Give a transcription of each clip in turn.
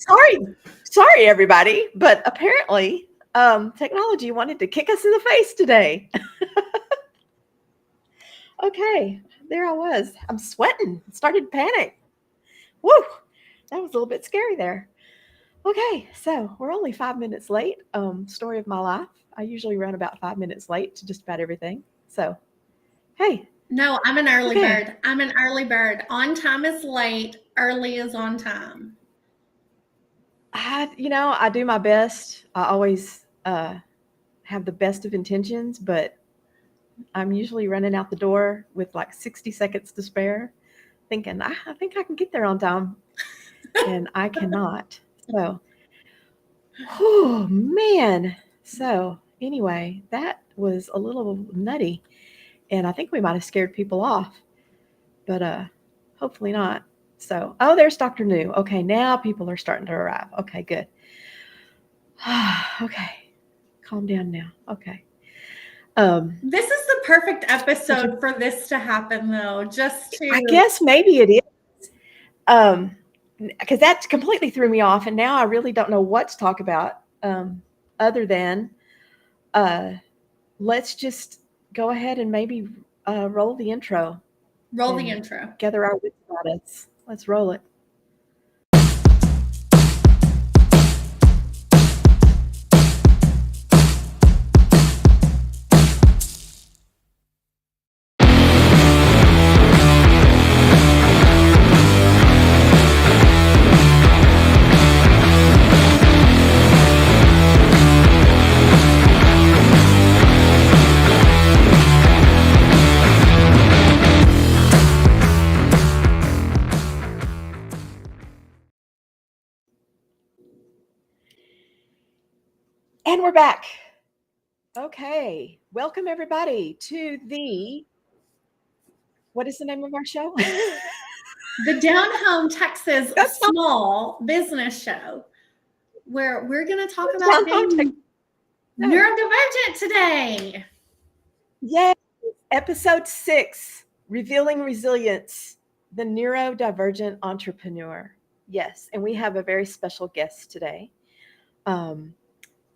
Sorry, everybody, but apparently, technology wanted to kick us in the face today. Okay, there I was. I'm sweating. Started to panic. Woo! That was a little bit scary there. Okay, so we're only 5 minutes late. Story of my life. I usually run about 5 minutes late to just about everything. So, hey, No, I'm an early okay. bird. I'm an early bird. On time is late, early is on time. I do my best. I always have the best of intentions, but I'm usually running out the door with like 60 seconds to spare, thinking, I think I can get there on time, and I cannot. So, oh man. So, anyway, that was a little nutty, and I think we might have scared people off, but hopefully not. So, oh, there's Dr. New. Okay, now people are starting to arrive. Okay, good. Okay, calm down now. Okay. This is the perfect Such a, episode for this to happen, though. Just I to guess maybe it is. Um, because that completely threw me off, and now I really don't know what to talk about. Other than uh, let's just go ahead and maybe roll the intro roll the and intro. gather our wits about us. Let's roll it. And we're back. Okay. Welcome, everybody, to what is the name of our show? The Down Home Texas That's not Small Business Show, where we're going to talk about Down Home being No. neurodivergent today. Yay. Episode 6, Revealing Resilience, the Neurodivergent Entrepreneur. Yes, and we have a very special guest today.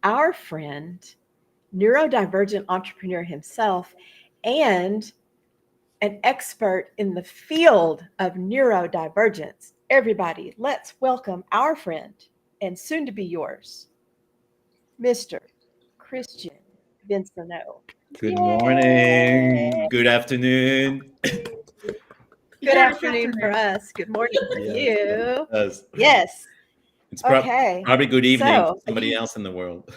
Our friend, neurodivergent entrepreneur himself, and an expert in the field of neurodivergence. Everybody, let's welcome our friend and soon to be yours, Mr. Christian Vinceneux. Good Yay! morning. Good afternoon. Good Yeah, it's afternoon for afternoon. us. Good morning for Yes, you. yes. Yes. It's Okay. probably good evening for So somebody else in the world.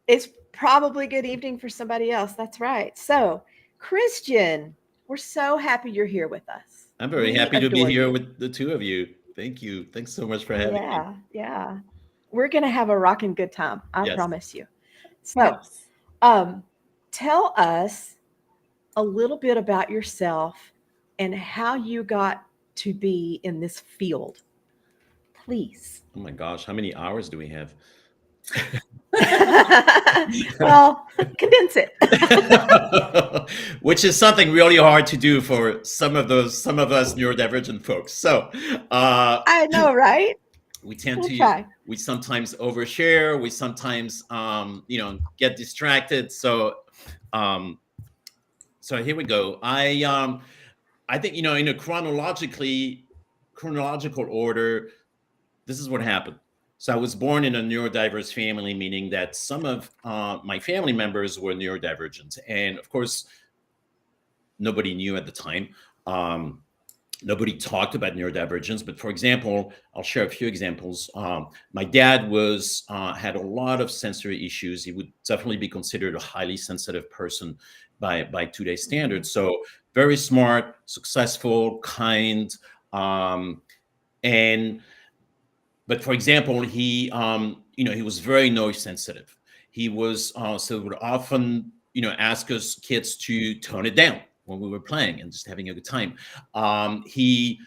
it's probably good evening for somebody else. That's right. So, Christian, we're so happy you're here with us. I'm very We happy to be adore here you. with the two of you. Thank you. Thanks so much for having me. Yeah. We're going to have a rocking good time. I Yes. promise you. So, Yes. tell us a little bit about yourself and how you got to be in this field. Please. Oh my gosh, how many hours do we have? Well, condense it. Which is something really hard to do for some of us neurodivergent folks. So I know, right? we tend We'll to try. we sometimes overshare, we sometimes get distracted. Um, so here we go. I think in a chronological order, this is what happened. So I was born in a neurodiverse family, meaning that some of my family members were neurodivergent, and of course, nobody knew at the time. Nobody talked about neurodivergence, but for example, I'll share a few examples. My dad had a lot of sensory issues. He would definitely be considered a highly sensitive person by today's standards. So very smart, successful, kind, and but for example, he was very noise sensitive. He was so would often ask us kids to tone it down when we were playing and just having a good time. He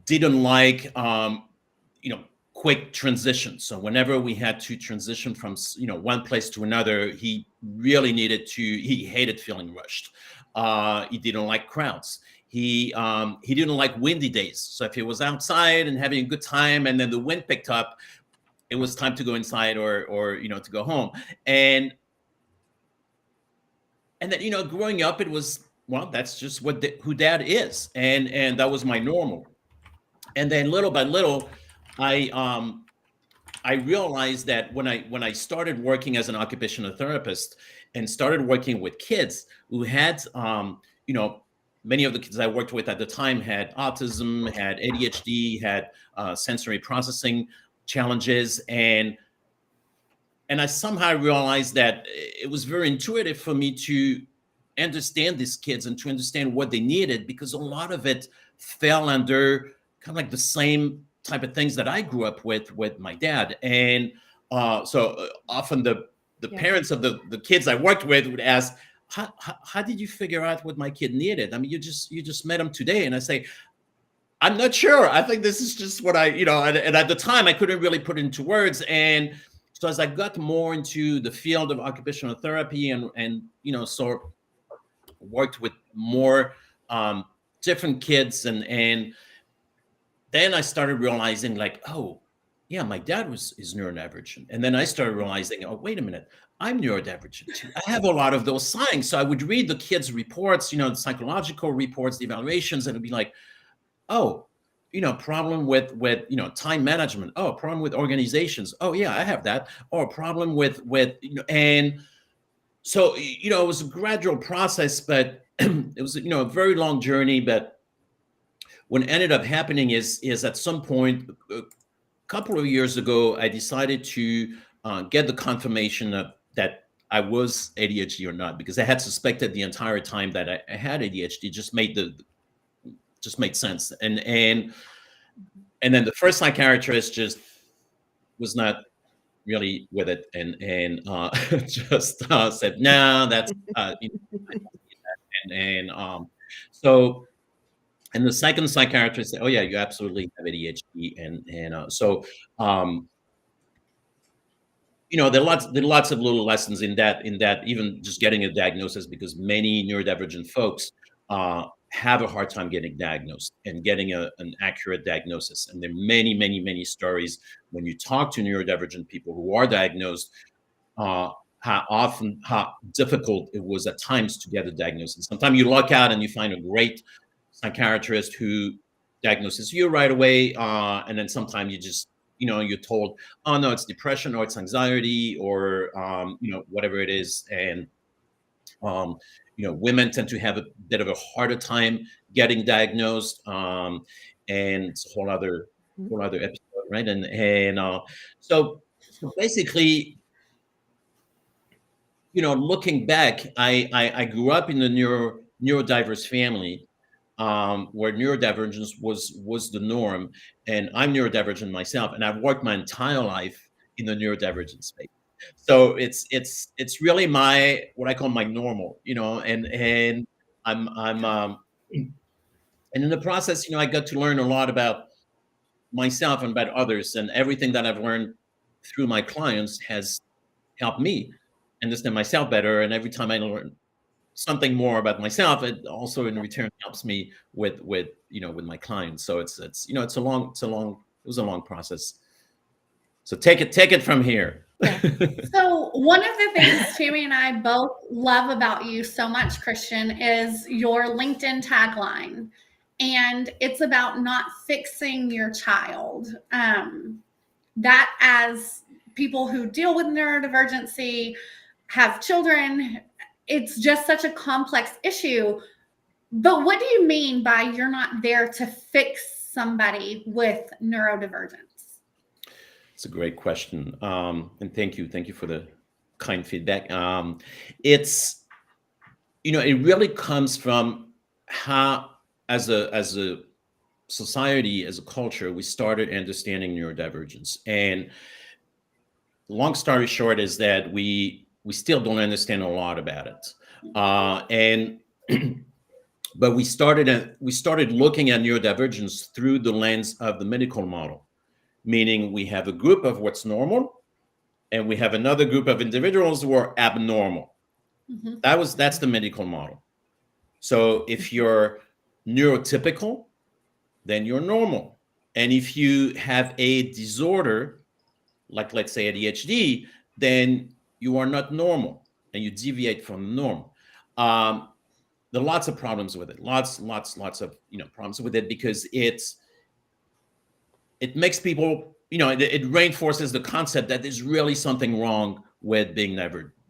didn't like quick transitions. So whenever we had to transition from one place to another, he really needed to. He hated feeling rushed. He didn't like crowds. He didn't like windy days. So if he was outside and having a good time, and then the wind picked up, it was time to go inside or to go home. And then growing up, it was, well, that's just who dad is, and that was my normal. And then little by little, I realized that when I started working as an occupational therapist and started working with kids who had, many of the kids I worked with at the time had autism, had ADHD, had sensory processing challenges, and I somehow realized that it was very intuitive for me to understand these kids and to understand what they needed, because a lot of it fell under kind of like the same type of things that I grew up with my dad. And so often the Yeah. parents of the kids I worked with would ask, how did you figure out what my kid needed? I mean, you just met him today. And I say, I'm not sure. I think this is just what and at the time I couldn't really put it into words. And so as I got more into the field of occupational therapy and so worked with more different kids, and then I started realizing, like, oh yeah, my dad is neurodivergent. And then I started realizing, oh, wait a minute, I'm neurodivergent too. I have a lot of those signs. So I would read the kids' reports, the psychological reports, the evaluations, and it'd be like, oh, problem with time management. Oh, problem with organizations. Oh yeah, I have that. Or problem with and so it was a gradual process, but it was a very long journey. But what ended up happening is at some point a couple of years ago, I decided to get the confirmation that I was ADHD or not, because I had suspected the entire time that I had ADHD. Just made sense. And then the first psychiatrist just was not really with it, and just said, no, that's so. And the second psychiatrist said, oh yeah, you absolutely have ADHD. And so there are lots of little lessons in that, even just getting a diagnosis, because many neurodivergent folks have a hard time getting diagnosed and getting an accurate diagnosis. And there are many, many, many stories when you talk to neurodivergent people who are diagnosed, how difficult it was at times to get a diagnosis. Sometimes you luck out and you find a great psychiatrist who diagnoses you right away, and then sometimes you just you're told, oh no, it's depression or it's anxiety or whatever it is. And women tend to have a bit of a harder time getting diagnosed, and it's a whole other episode, right? And so basically, looking back, I grew up in a neurodiverse family, where neurodivergence was the norm, and I'm neurodivergent myself, and I've worked my entire life in the neurodivergent space. So it's really what I call my normal, and I'm and in the process, I got to learn a lot about myself and about others, and everything that I've learned through my clients has helped me understand myself better. And every time I learn something more about myself, it also in return helps me with my clients. So it was a long process. So take it from here. So one of the things Tammy and I both love about you so much, Christian, is your LinkedIn tagline. And it's about not fixing your child. That, as people who deal with neurodivergency, have children, it's just such a complex issue. But what do you mean by you're not there to fix somebody with neurodivergence? It's a great question. And thank you for the kind feedback. It's, it really comes from how, as a society, as a culture, we started understanding neurodivergence. And long story short is that we still don't understand a lot about it. But we started looking at neurodivergence through the lens of the medical model, meaning we have a group of what's normal, and we have another group of individuals who are abnormal. Mm-hmm. That's the medical model. So if you're neurotypical, then you're normal. And if you have a disorder, like let's say ADHD, then you are not normal and you deviate from the norm. There are lots of problems with it. Lots of problems with it, because it makes people, it reinforces the concept that there's really something wrong with being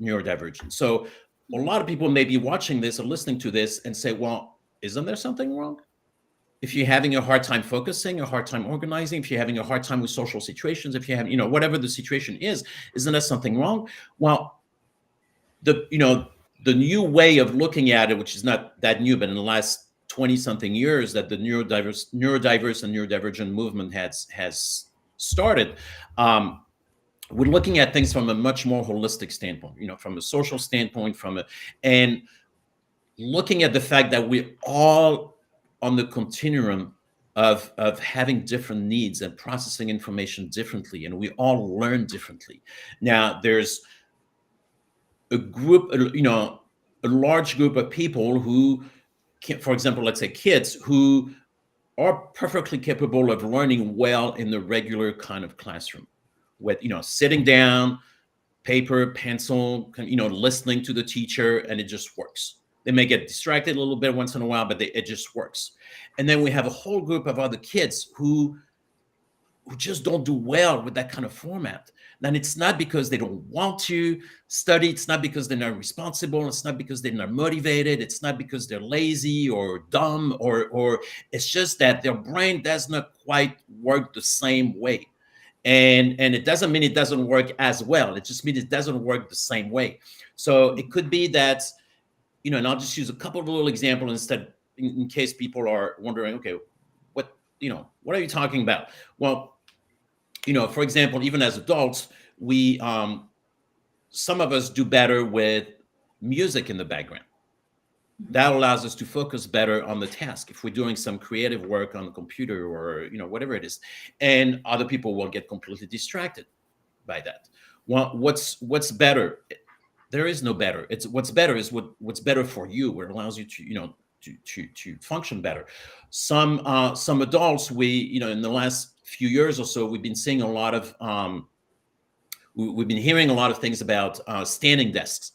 neurodivergent. So a lot of people may be watching this or listening to this and say, well, isn't there something wrong? If you're having a hard time focusing, a hard time organizing, if you're having a hard time with social situations, if you have, whatever the situation is, isn't there something wrong? Well, the new way of looking at it, which is not that new, but in the last 20 something years that the neurodiverse and neurodivergent movement has started, we're looking at things from a much more holistic standpoint, from a social standpoint, and looking at the fact that we're all on the continuum of having different needs and processing information differently, and we all learn differently. Now, there's a group, a large group of people who, for example, let's say kids who are perfectly capable of learning well in the regular kind of classroom, with sitting down, paper, pencil, listening to the teacher, and it just works. They may get distracted a little bit once in a while, but it just works. And then we have a whole group of other kids who just don't do well with that kind of format. And it's not because they don't want to study. It's not because they're not responsible. It's not because they're not motivated. It's not because they're lazy or dumb, or it's just that their brain does not quite work the same way. And it doesn't mean it doesn't work as well. It just means it doesn't work the same way. So it could be that, and I'll just use a couple of little examples instead, in case people are wondering, okay, what are you talking about? Well, for example, even as adults, we, some of us do better with music in the background. That allows us to focus better on the task if we're doing some creative work on the computer or, whatever it is. And other people will get completely distracted by that. Well, what's better? There is no better. It's what's better is what's better for you, what allows you to, to function better. Some adults, we, in the last few years or so, we've been seeing a lot of, we've been hearing a lot of things about standing desks,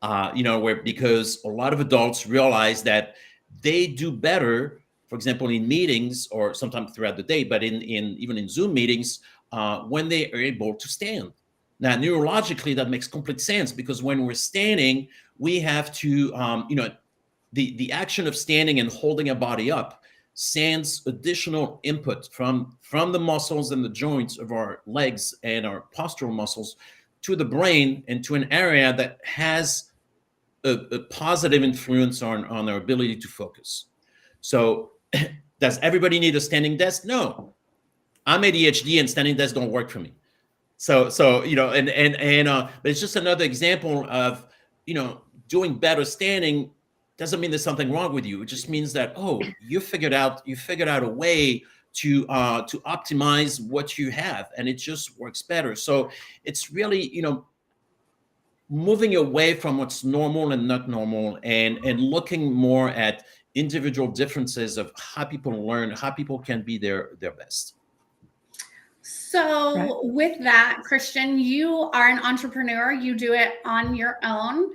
because a lot of adults realize that they do better, for example, in meetings or sometimes throughout the day, but even in Zoom meetings, when they are able to stand. Now, neurologically, that makes complete sense, because when we're standing, we have to, the action of standing and holding a body up sends additional input from the muscles and the joints of our legs and our postural muscles to the brain and to an area that has a positive influence on our ability to focus. So does everybody need a standing desk? No. I'm ADHD and standing desks don't work for me. So but it's just another example of, doing better standing doesn't mean there's something wrong with you. It just means that, you figured out a way to optimize what you have, and it just works better. So it's really, moving away from what's normal and not normal, and looking more at individual differences of how people learn, how people can be their best. So Right. with that, Christian, you are an entrepreneur. You do it on your own.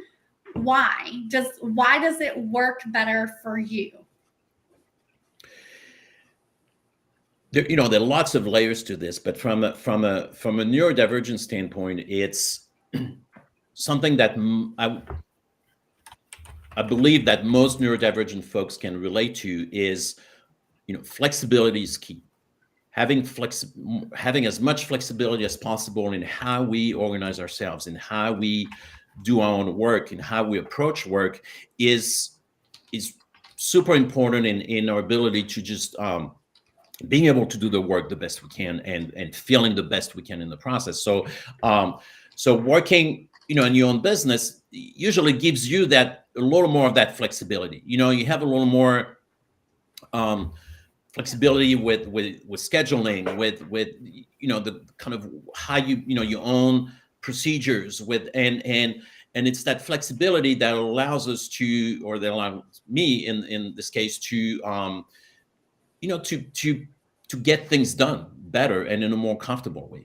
Why does it work better for you? There are lots of layers to this, but from a neurodivergent standpoint, it's something that I believe that most neurodivergent folks can relate to is, flexibility is key. Having as much flexibility as possible in how we organize ourselves and how we do our own work and how we approach work is super important in our ability to just being able to do the work the best we can and feeling the best we can in the process. So working, in your own business usually gives you that a little more of that flexibility. You have a little more flexibility with scheduling, with the kind of how your own procedures, with and And it's that flexibility that allows us to, or that allows me in this case to, to get things done better and in a more comfortable way.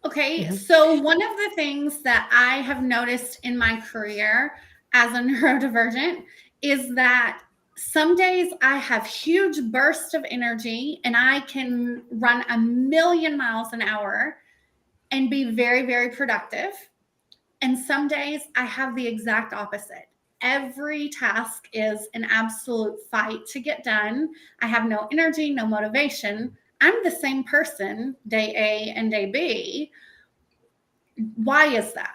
Okay, Mhm. so one of the things that I have noticed in my career as a neurodivergent is that some days I have huge bursts of energy and I can run 1,000,000 miles an hour and be very, very productive. And some days I have the exact opposite. Every task is an absolute fight to get done. I have no energy, no motivation. I'm the same person day A and day B. Why is that?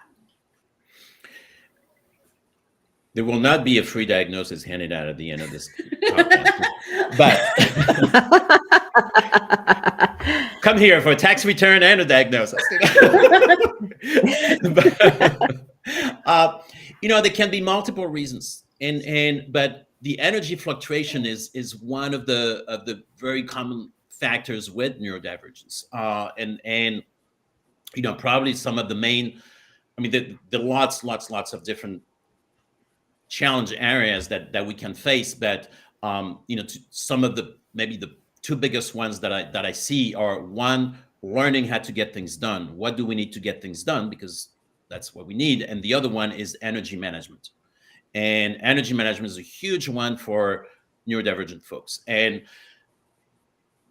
There will not be a free diagnosis handed out at the end of this podcast. But come here for a tax return and a diagnosis. But, there can be multiple reasons, but the energy fluctuation is one of the very common factors with neurodivergence, and probably some of the main. I mean, there are lots of different challenge areas that we can face, but some of maybe the two biggest ones that I see are, one, learning how to get things done. What do we need to get things done? Because that's what we need. And the other one is energy management. And energy management is a huge one for neurodivergent folks. And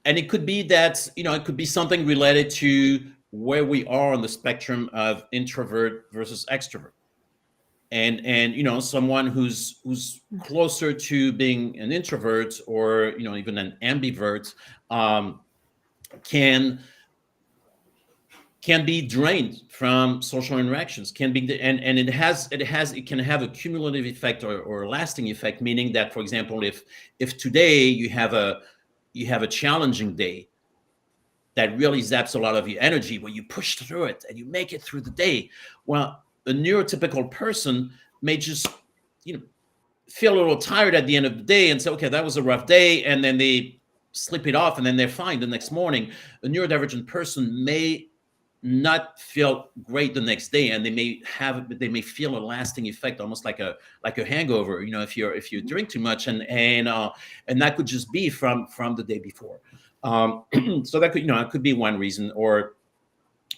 it could be that, it could be something related to where we are on the spectrum of introvert versus extrovert. And someone who's closer to being an introvert, or even an ambivert, can be drained from social interactions, and it can have a cumulative effect, or a lasting effect, meaning that, for example, if today you have a challenging day that really zaps a lot of your energy, where you push through it and you make it through the day, well, a neurotypical person may just, feel a little tired at the end of the day and say, okay, that was a rough day, and then they sleep it off and then they're fine the next morning. A neurodivergent person may not feel great the next day, and they may feel a lasting effect, almost like a hangover, if you drink too much, and that could just be from the day before. So that could, it could be one reason. Or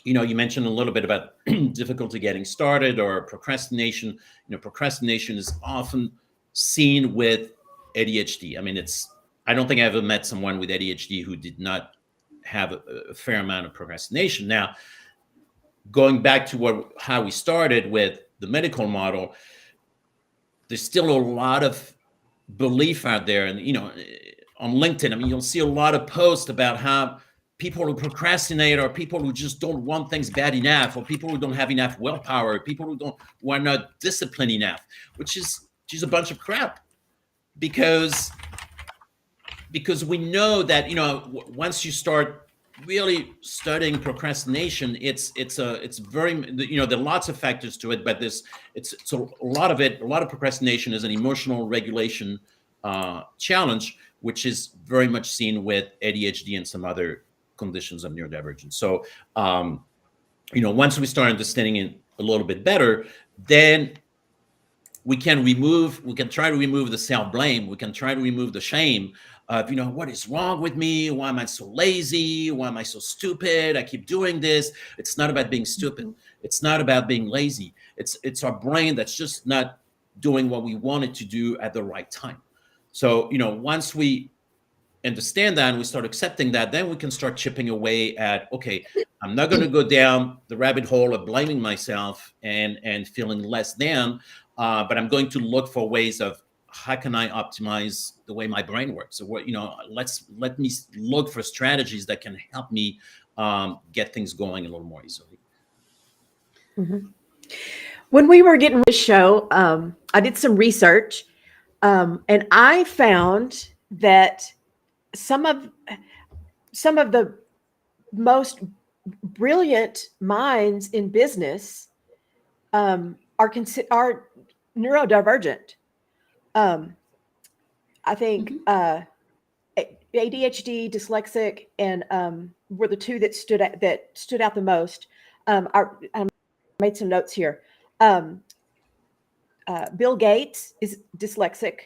you mentioned a little bit about difficulty getting started, or procrastination. Procrastination is often seen with ADHD. I mean, I don't think I ever met someone with ADHD who did not have a fair amount of procrastination. Now, going back to how we started with the medical model, there's still a lot of belief out there, and on LinkedIn, I mean, you'll see a lot of posts about how people who procrastinate are people who just don't want things bad enough, or people who don't have enough willpower, people who are not disciplined enough, which is just a bunch of crap. Because we know that once you start really studying procrastination, it's very, there are lots of factors to it, but a lot of procrastination is an emotional regulation challenge, which is very much seen with ADHD and some other conditions of neurodivergence. So once we start understanding it a little bit better, then we can try to remove the self-blame. We can try to remove the shame of, what is wrong with me? Why am I so lazy? Why am I so stupid? I keep doing this. It's not about being stupid. It's not about being lazy. It's our brain that's just not doing what we want it to do at the right time. So, once we understand that and we start accepting that, then we can start chipping away at, okay, I'm not going to go down the rabbit hole of blaming myself and feeling less than, but I'm going to look for ways of, how can I optimize the way my brain works? So let me look for strategies that can help me get things going a little more easily. Mm-hmm. When we were getting this show, I did some research, and I found that some of the most brilliant minds in business are neurodivergent. I think ADHD, dyslexic, and were the two that stood out the most. I made some notes here. Um, Bill Gates is dyslexic.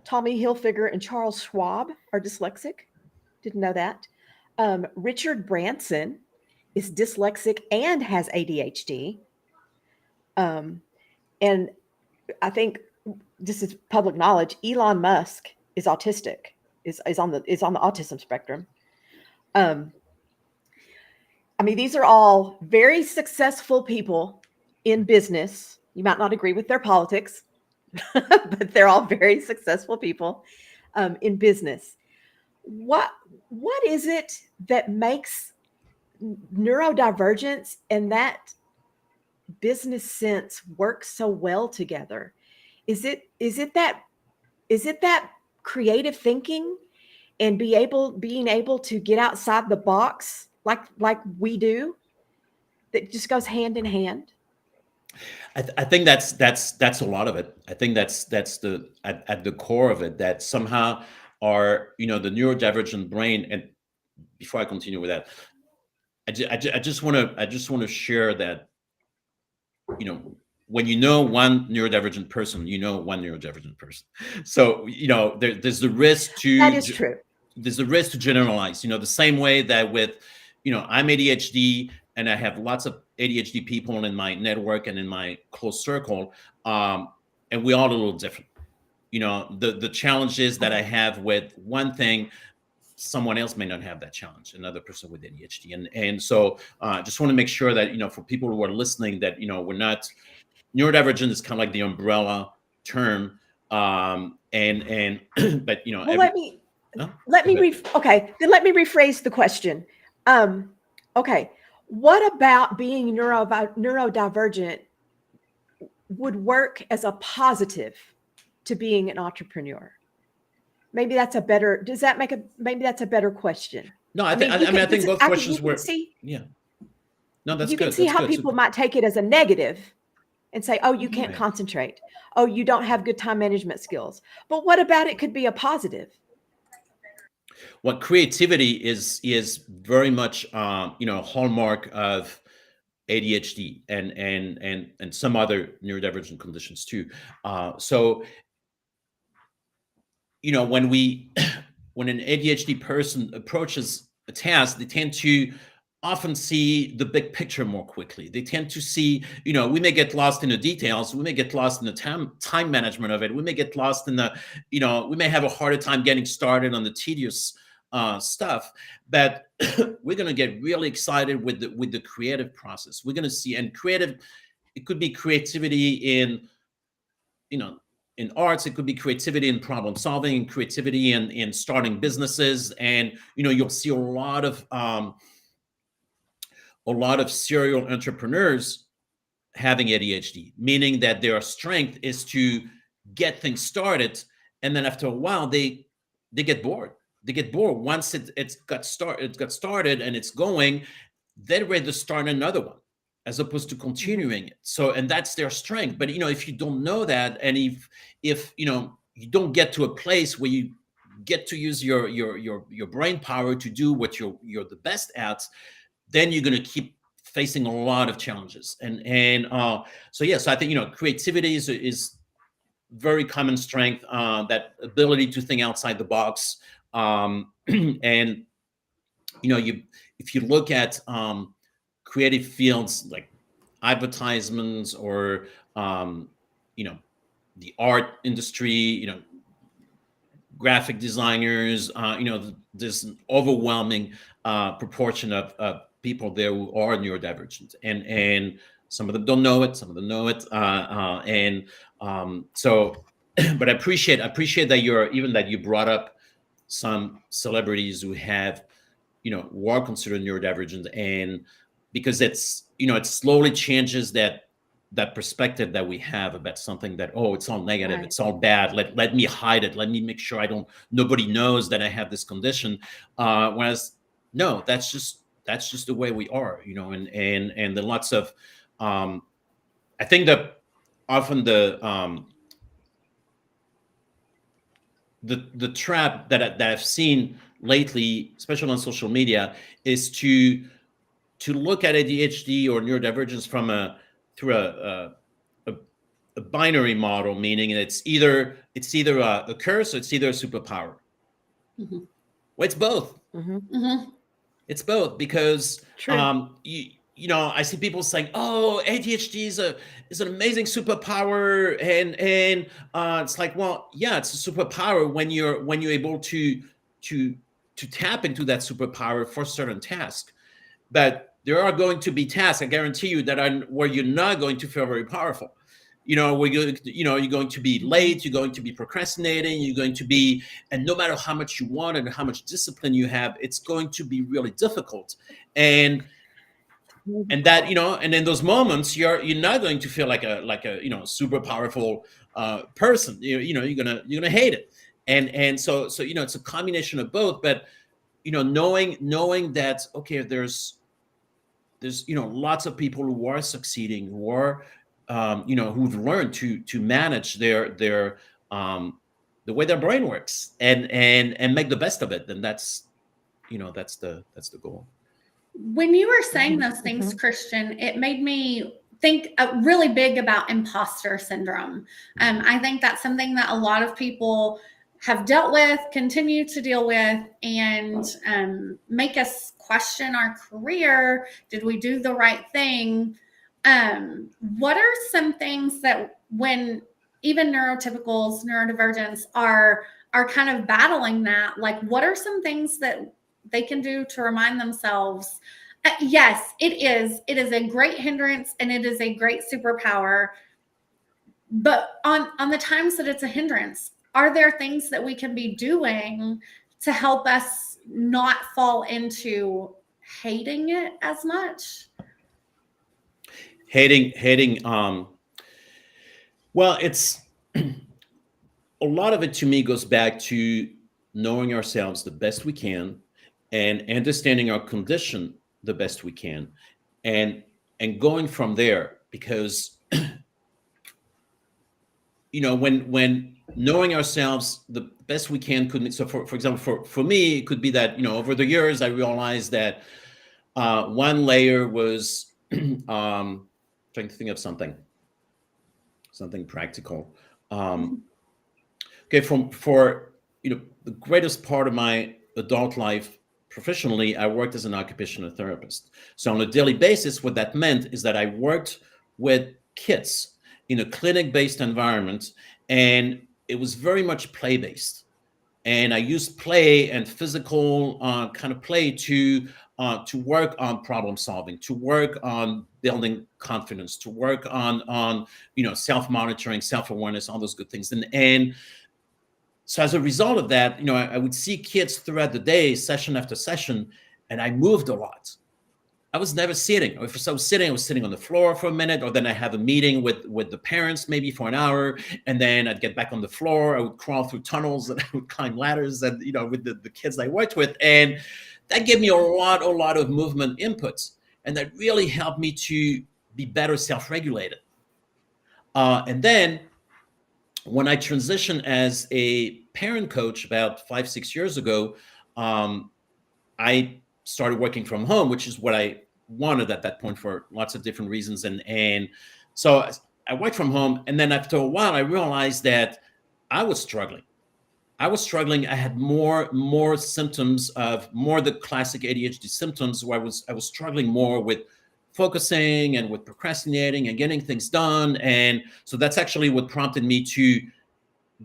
Tommy Hilfiger and Charles Schwab are dyslexic. Didn't know that. Richard Branson is dyslexic and has ADHD. And I think this is public knowledge. Elon Musk is autistic. Is on the autism spectrum. I mean, these are all very successful people in business. You might not agree with their politics, but they're all very successful people in business. What is it that makes neurodivergence and that business sense work so well together? Is it that creative thinking and being able to get outside the box like we do, that just goes hand in hand? I think that's a lot of it. I think that's the at the core of it, that somehow our, the neurodivergent brain. And before I continue with that, I just want to share that, when one neurodivergent person, one neurodivergent person. So there's the risk to That is true. There's the risk to generalize. The same way that with I'm ADHD, and I have lots of ADHD people in my network and in my close circle, and we're all a little different. The challenges that I have with one thing, someone else may not have that challenge, another person with ADHD. And so just want to make sure that, for people who are listening, that, we're not, neurodivergent is kind of like the umbrella term. But, well, let me rephrase the question. Okay. What about being neurodivergent would work as a positive to being an entrepreneur? Maybe that's a better, maybe that's a better question. No, I think both questions were, yeah. No, that's good. You can see how people might take it as a negative and say, oh, you can't concentrate. Oh, you don't have good time management skills. But what about it could be a positive? What creativity is very much, hallmark of ADHD and some other neurodivergent conditions too. So, when an ADHD person approaches a task, they tend to often see the big picture more quickly. They tend to see, we may get lost in the details. We may get lost in the time management of it. We may get lost in the, we may have a harder time getting started on the tedious stuff, but we're going to get really excited with the creative process. We're going to see, and creative, it could be creativity in arts, it could be creativity in problem solving, creativity in starting businesses. And, you'll see a lot of serial entrepreneurs having ADHD, meaning that their strength is to get things started. And then after a while, they get bored. They get bored. Once it got started and it's going, they're ready to start another one, as opposed to continuing it. So, and that's their strength. But, if you don't know that, and if you don't get to a place where you get to use your brain power to do what you're the best at, then you're going to keep facing a lot of challenges. So I think, creativity is very common strength, that ability to think outside the box. And, if you look at creative fields like advertisements or, the art industry, graphic designers, there's an overwhelming proportion of people there who are neurodivergent, and some of them don't know it, some of them know it, so. But I appreciate that you brought up some celebrities who have, who are considered neurodivergent, and because it's, it slowly changes that perspective that we have about something, that, oh, it's all negative, right, it's all bad. Let me hide it. Let me make sure nobody knows that I have this condition. Whereas, no, that's just the way we are, and there are lots of, I think that often the trap that I've seen lately, especially on social media, is to look at ADHD or neurodivergence through a a binary model, meaning it's either a curse or it's either a superpower. Mhm. Well, it's both. Mhm. It's both, because True. you know, I see people saying, "Oh, ADHD is an amazing superpower," and it's like, well, yeah, it's a superpower when you're able to tap into that superpower for certain tasks. But there are going to be tasks, I guarantee you, that are where you're not going to feel very powerful. You know, you're going to be late, you're going to be procrastinating, you're going to be, and no matter how much you want and how much discipline you have, it's going to be really difficult. And that, you know, and in those moments, you're not going to feel like a you know, super powerful person. You know, you're gonna hate it. And so you know, it's a combination of both. But you know, knowing that, okay, there's you know, lots of people who are succeeding, who are you know, who've learned to manage the way their brain works, and make the best of it. And that's, you know, that's the goal. When you were saying Mhm, those things, mhm. Christian, it made me think really big about imposter syndrome. I think that's something that a lot of people have dealt with, continue to deal with, and make us question our career. Did we do the right thing? What are some things that, when even neurotypicals, neurodivergents are kind of battling that, like what are some things that they can do to remind themselves, yes, it is a great hindrance and it is a great superpower, but on the times that it's a hindrance, are there things that we can be doing to help us not fall into hating it as much? Hating well, it's a lot of it to me goes back to knowing ourselves the best we can, and understanding our condition the best we can, and going from there. Because you know, when knowing ourselves the best we can could, so for example, for me, it could be that, you know, over the years I realized that one layer was trying to think of something practical. um okay, for you know, the greatest part of my adult life professionally, I worked as an occupational therapist. So on a daily basis, what that meant is that I worked with kids in a clinic-based environment, and it was very much play-based. And I used play and physical kind of play to work on problem solving, to work on building confidence, to work on you know, self monitoring, self awareness, all those good things. And so as a result of that, you know, I would see kids throughout the day, session after session, and I moved a lot. I was never sitting. If I was sitting, I was sitting on the floor for a minute, or then I have a meeting with the parents maybe for an hour, and then I'd get back on the floor. I would crawl through tunnels and I would climb ladders, and you know, with the kids I worked with, and that gave me a lot of movement inputs, and that really helped me to be better self-regulated. And then when I transitioned as a parent coach about 5-6 years ago, um, I started working from home, which is what I wanted at that point for lots of different reasons. And so I worked from home, and then after a while, I realized that I was struggling. I had more symptoms of more the classic ADHD symptoms, where I was struggling more with focusing and with procrastinating and getting things done. And so that's actually what prompted me to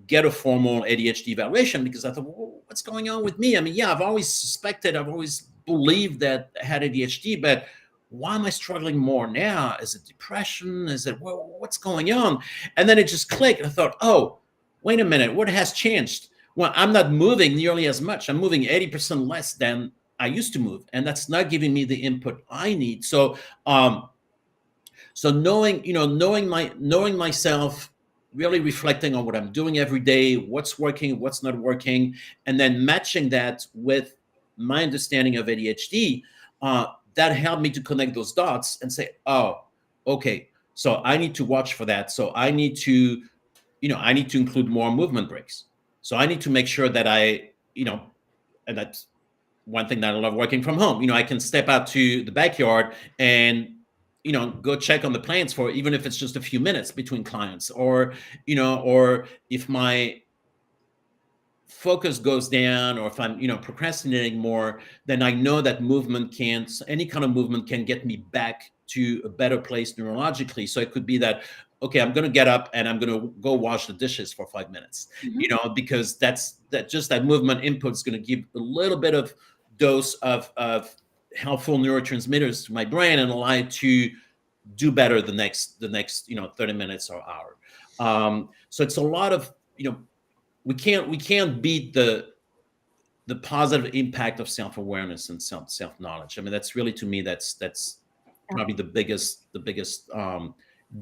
get a formal ADHD evaluation, because I thought, well, what's going on with me? I mean, yeah, I've always suspected, I've always believed that I had ADHD, but why am I struggling more now? Is it depression? Is it, well, what's going on? And then it just clicked. I thought, oh, wait a minute, what has changed? Well, I'm not moving nearly as much. I'm moving 80% less than I used to move, and that's not giving me the input I need. So knowing, you know, knowing myself, really reflecting on what I'm doing every day, what's working, what's not working, and then matching that with my understanding of ADHD, that helped me to connect those dots and say, oh, okay, so I need to watch for that. So I need to, you know, I need to include more movement breaks. So I need to make sure that I, you know, and that's one thing that I love working from home. You know, I can step out to the backyard and go check on the plants for, even if it's just a few minutes between clients, or or if my focus goes down, or if I'm procrastinating more, then I know that any kind of movement can get me back to a better place neurologically. So it could be that, okay, I'm going to get up and I'm going to go wash the dishes for 5 minutes, because that movement input is going to give a little bit of dose of helpful neurotransmitters to my brain and allow it to do better the next 30 minutes or hour. So it's a lot of, we can't beat the positive impact of self-awareness and self-knowledge. I mean, that's really, to me, that's probably the biggest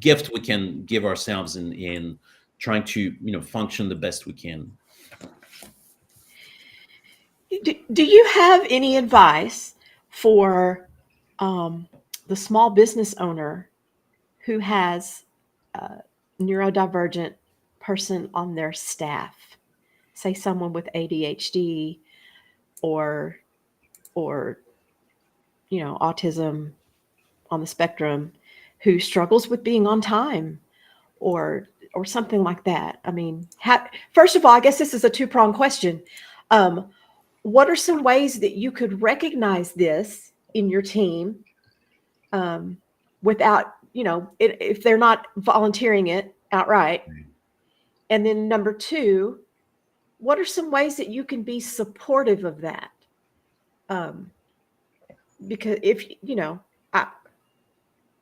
gift we can give ourselves in trying to function the best we can. Do you have any advice for the small business owner who has a neurodivergent person on their staff, say someone with ADHD or autism on the spectrum, who struggles with being on time or something like that? I mean, first of all, I guess this is a two-pronged question. What are some ways that you could recognize this in your team without, if they're not volunteering it outright? And then number two, what are some ways that you can be supportive of that? Because if, I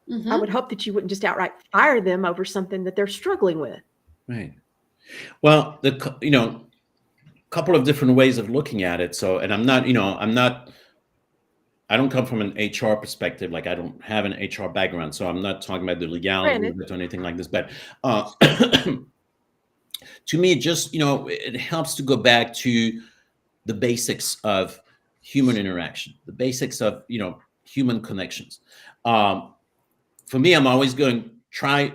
would hope that you wouldn't just outright fire them over something that they're struggling with. Right. Well, couple of different ways of looking at it. So, and I don't come from an HR perspective. Like, I don't have an HR background, so I'm not talking about the legality or anything like this. But to me, just, it helps to go back to the basics of human interaction, the basics of, human connections. For me, I'm always going to try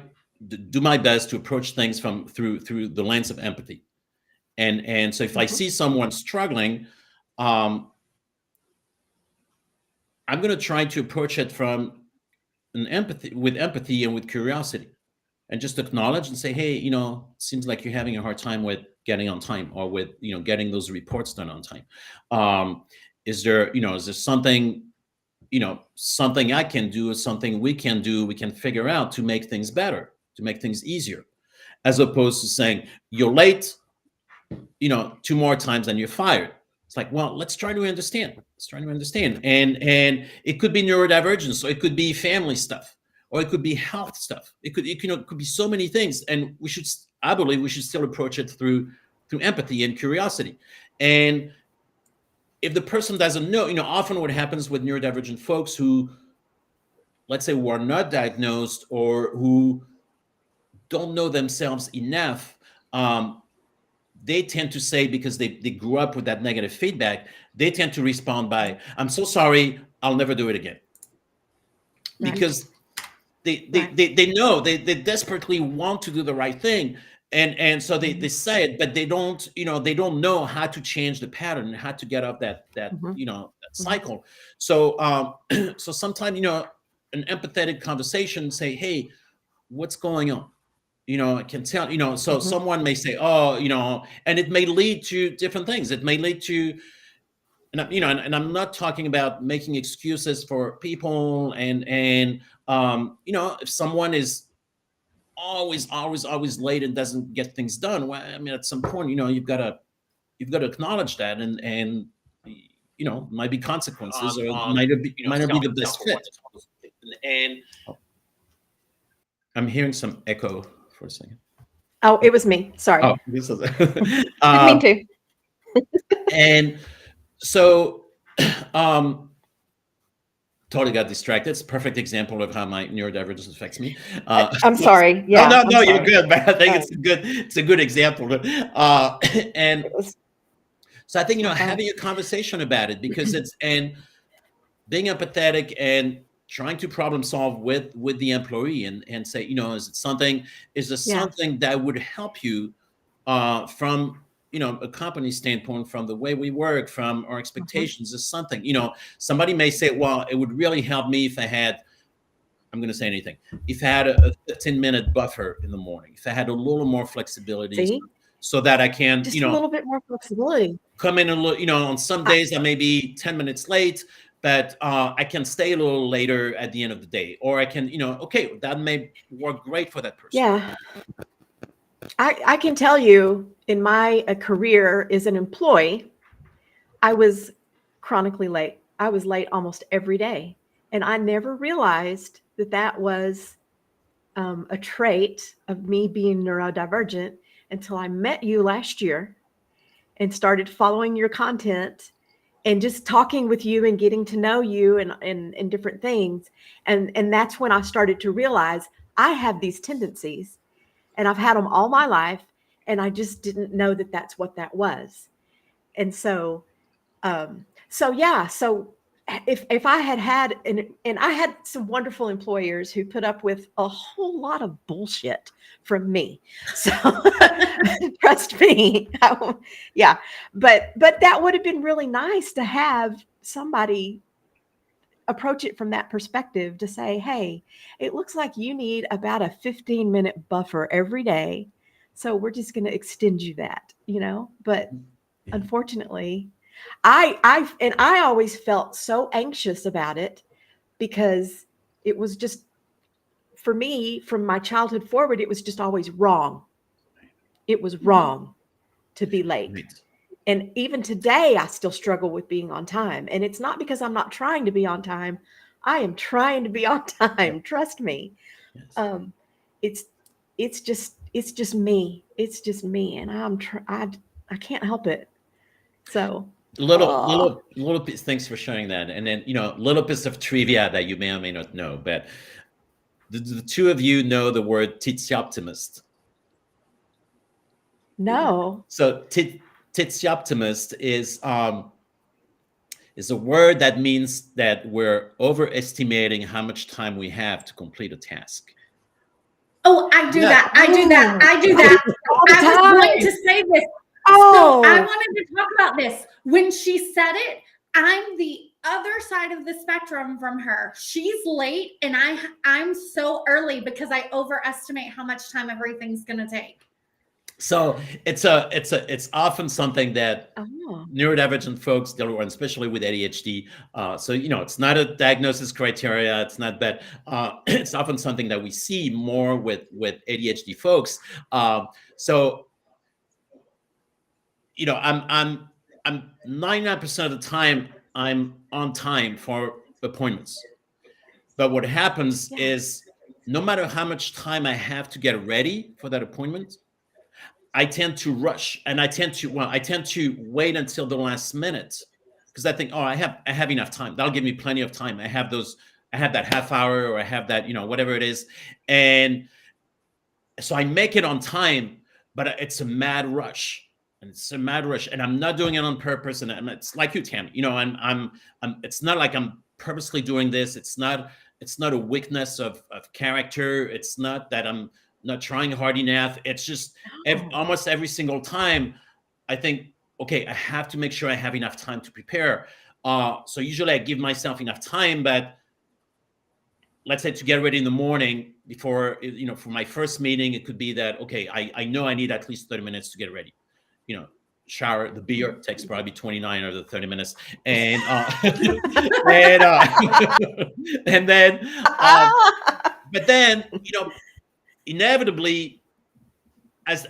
to do my best to approach things through the lens of empathy. And so if I see someone struggling, I'm going to try to approach it from with empathy and with curiosity, and just acknowledge and say, hey, seems like you're having a hard time with getting on time, or with, getting those reports done on time. Is there something, something I can do, or something we can do, we can figure out to make things better, to make things easier, as opposed to saying, you're late, 2 more times and you're fired. It's like, well, let's try to understand. And it could be neurodivergence, or it could be family stuff, or it could be health stuff. It could be so many things. And I believe we should still approach it through empathy and curiosity. And if the person doesn't know, often what happens with neurodivergent folks who, let's say, who are not diagnosed, or who don't know themselves enough, they tend to say, because they grew up with that negative feedback, they tend to respond by, I'm so sorry, I'll never do it again. Right. Because they know, they desperately want to do the right thing. And so they say it, but they don't know how to change the pattern, how to get out that that cycle. So so sometimes, an empathetic conversation, say, hey, what's going on? I can tell, so someone may say, oh, and it may lead to different things. It may lead to, and I'm not talking about making excuses for people, and if someone is always late and doesn't get things done, well, I mean, at some point, you've got to acknowledge that, and might be consequences, or might not be the best fit. And I'm hearing some echo for a second. Oh, it was me. Sorry. Oh, this is me too. And so, totally got distracted. It's a perfect example of how my neurodivergence affects me. I'm sorry. Yeah. No, you're good, but I think it's a good example. And so I think, having a conversation about it, because and being empathetic and trying to problem solve with the employee, and say, is there something that would help you from a company standpoint, from the way we work, from our expectations, is something, somebody may say, well, it would really help me if I had I'm going to say anything. If I had a 15-minute buffer in the morning, if I had a little more flexibility, See, so that I can, just a little bit more flexibility. come in a little, on some days I may be 10 minutes late, but I can stay a little later at the end of the day, or I can, okay, that may work great for that person. Yeah. I can tell you in my career as an employee, I was chronically late. I was late almost every day. And I never realized that that was a trait of me being neurodivergent until I met you last year and started following your content and just talking with you and getting to know you and different things. And that's when I started to realize I have these tendencies and I've had them all my life. And I just didn't know that that's what that was. And so, so if I had and I had some wonderful employers who put up with a whole lot of bullshit from me. So trust me. Yeah. But that would have been really nice to have somebody approach it from that perspective to say, hey, it looks like you need about a 15-minute buffer every day. So we're just going to extend you that, but Yeah. unfortunately, I always felt so anxious about it because it was just, for me, from my childhood forward, it was just always wrong. It was wrong to be late. Right. And even today, I still struggle with being on time. And it's not because I'm not trying to be on time. I am trying to be on time. Trust me. Yes. It's just me. It's just me. And I can't help it. So Little piece. Thanks for sharing that. And then, little bits of trivia that you may or may not know, but the two of you know the word optimist. no. So optimist is a word that means that we're overestimating how much time we have to complete a task. Oh, I do Yeah. that. I do that. I do I that. do it all the I was going time. to say this. Oh, So I wanted to talk about this. When she said it, I'm the other side of the spectrum from her. She's late and I'm so early because I overestimate how much time everything's going to take. So it's often something that oh. neurodivergent folks deal with, especially with ADHD. So it's not a diagnosis criteria. It's not bad. It's often something that we see more with ADHD folks. So I'm 99% of the time I'm on time for appointments. But what happens is, no matter how much time I have to get ready for that appointment, I tend to rush, and I tend to wait until the last minute, because I think, oh, I have enough time. That'll give me plenty of time. I have that half hour, or I have that, whatever it is. And so I make it on time, but it's a mad rush. And I'm not doing it on purpose. And it's like you, Tammy. It's not like I'm purposely doing this. It's not a weakness of character. It's not that I'm not trying hard enough. It's just almost every single time I think, okay, I have to make sure I have enough time to prepare. So usually I give myself enough time, but let's say to get ready in the morning before, for my first meeting, it could be that, okay, I know I need at least 30 minutes to get ready. Shower, the beer takes probably 29 or the 30 minutes. And, and then, but then, inevitably, as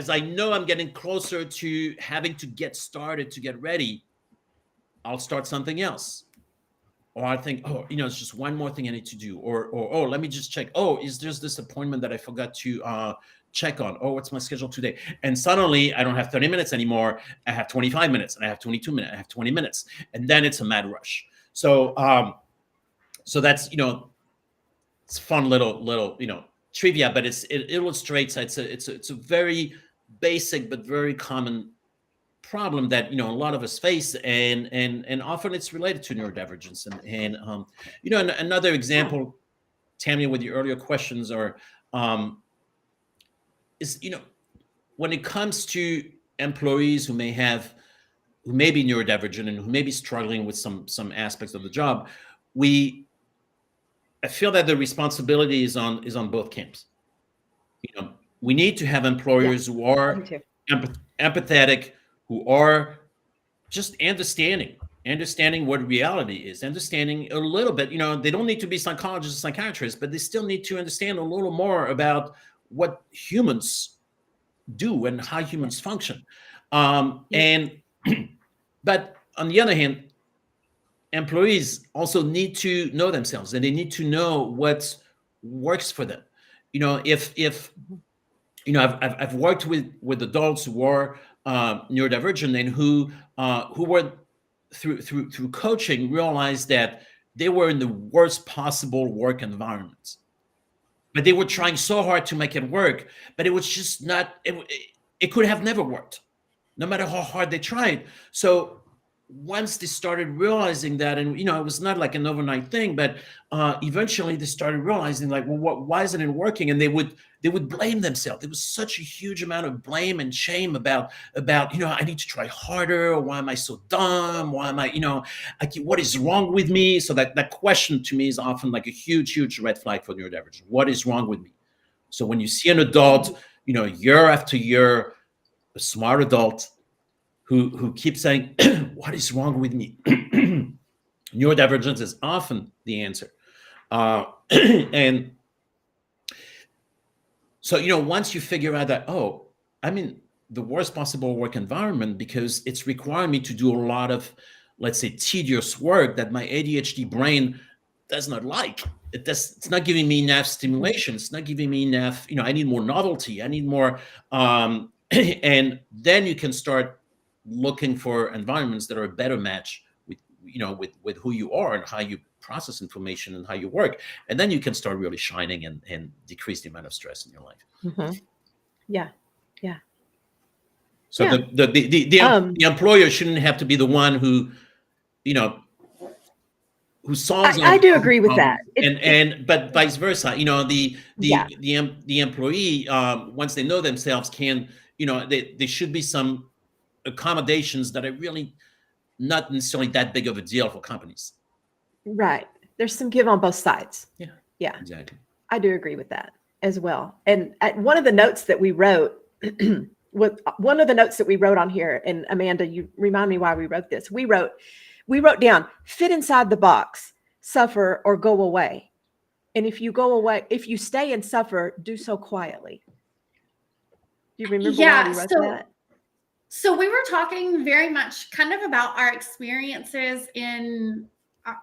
I know I'm getting closer to having to get started to get ready, I'll start something else. Or I think, it's just one more thing I need to do. Or let me just check. Oh, is there this appointment that I forgot to check on? Oh, what's my schedule today? And suddenly I don't have 30 minutes anymore. I have 25 minutes, and I have 22 minutes. I have 20 minutes. And then it's a mad rush. So so that's, it's fun little trivia, but it illustrates it's a very basic but very common problem that a lot of us face, and often it's related to neurodivergence. And another example, Tammy, with your earlier questions, are is when it comes to employees who may be neurodivergent and who may be struggling with some aspects of the job, we I feel that the responsibility is on both camps. We need to have employers who are empathetic, who are just understanding what reality is, understanding a little bit. They don't need to be psychologists, psychiatrists, but they still need to understand a little more about what humans do and how humans function. And but on the other hand, employees also need to know themselves, and they need to know what works for them. If I've worked with adults who are neurodivergent, and who were through coaching realized that they were in the worst possible work environments, but they were trying so hard to make it work, but it was just not. It could have never worked, no matter how hard they tried. So once they started realizing that, and it was not like an overnight thing, but eventually they started realizing, like, well, why isn't it working? And they would blame themselves. There was such a huge amount of blame and shame about I need to try harder, or why am I so dumb? Why am I, what is wrong with me? So that question to me is often like a huge red flag for neurodivergent. What is wrong with me? So when you see an adult, year after year, a smart adult who keeps saying, what is wrong with me? Neurodivergence is often the answer. And so, once you figure out that, I'm in the worst possible work environment because it's requiring me to do a lot of, let's say, tedious work that my ADHD brain does not like. It's not giving me enough stimulation. It's not giving me enough, I need more novelty. I need more. And then you can start looking for environments that are a better match with who you are and how you process information and how you work. And then you can start really shining and decrease the amount of stress in your life. Mm-hmm. Yeah. So the employer shouldn't have to be the one who solves. I do agree with that. But vice versa, the employee, once they know themselves, can, there should be some accommodations that are really not necessarily that big of a deal for companies. Right. There's some give on both sides. Yeah. Exactly. I do agree with that as well. And one of the notes that we wrote, on here, and Amanda, you remind me why we wrote this. We wrote down, fit inside the box, suffer, or go away. And if you stay and suffer, do so quietly. Do you remember why we wrote that? So we were talking very much kind of about our experiences in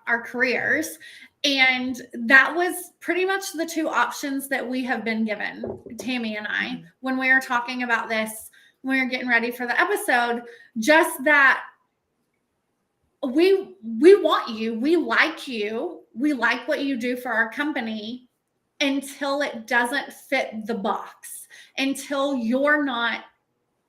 our careers. And that was pretty much the two options that we have been given, Tammy and I, when we were talking about this, when we were getting ready for the episode, just that we want you, we like what you do for our company until it doesn't fit the box, until you're not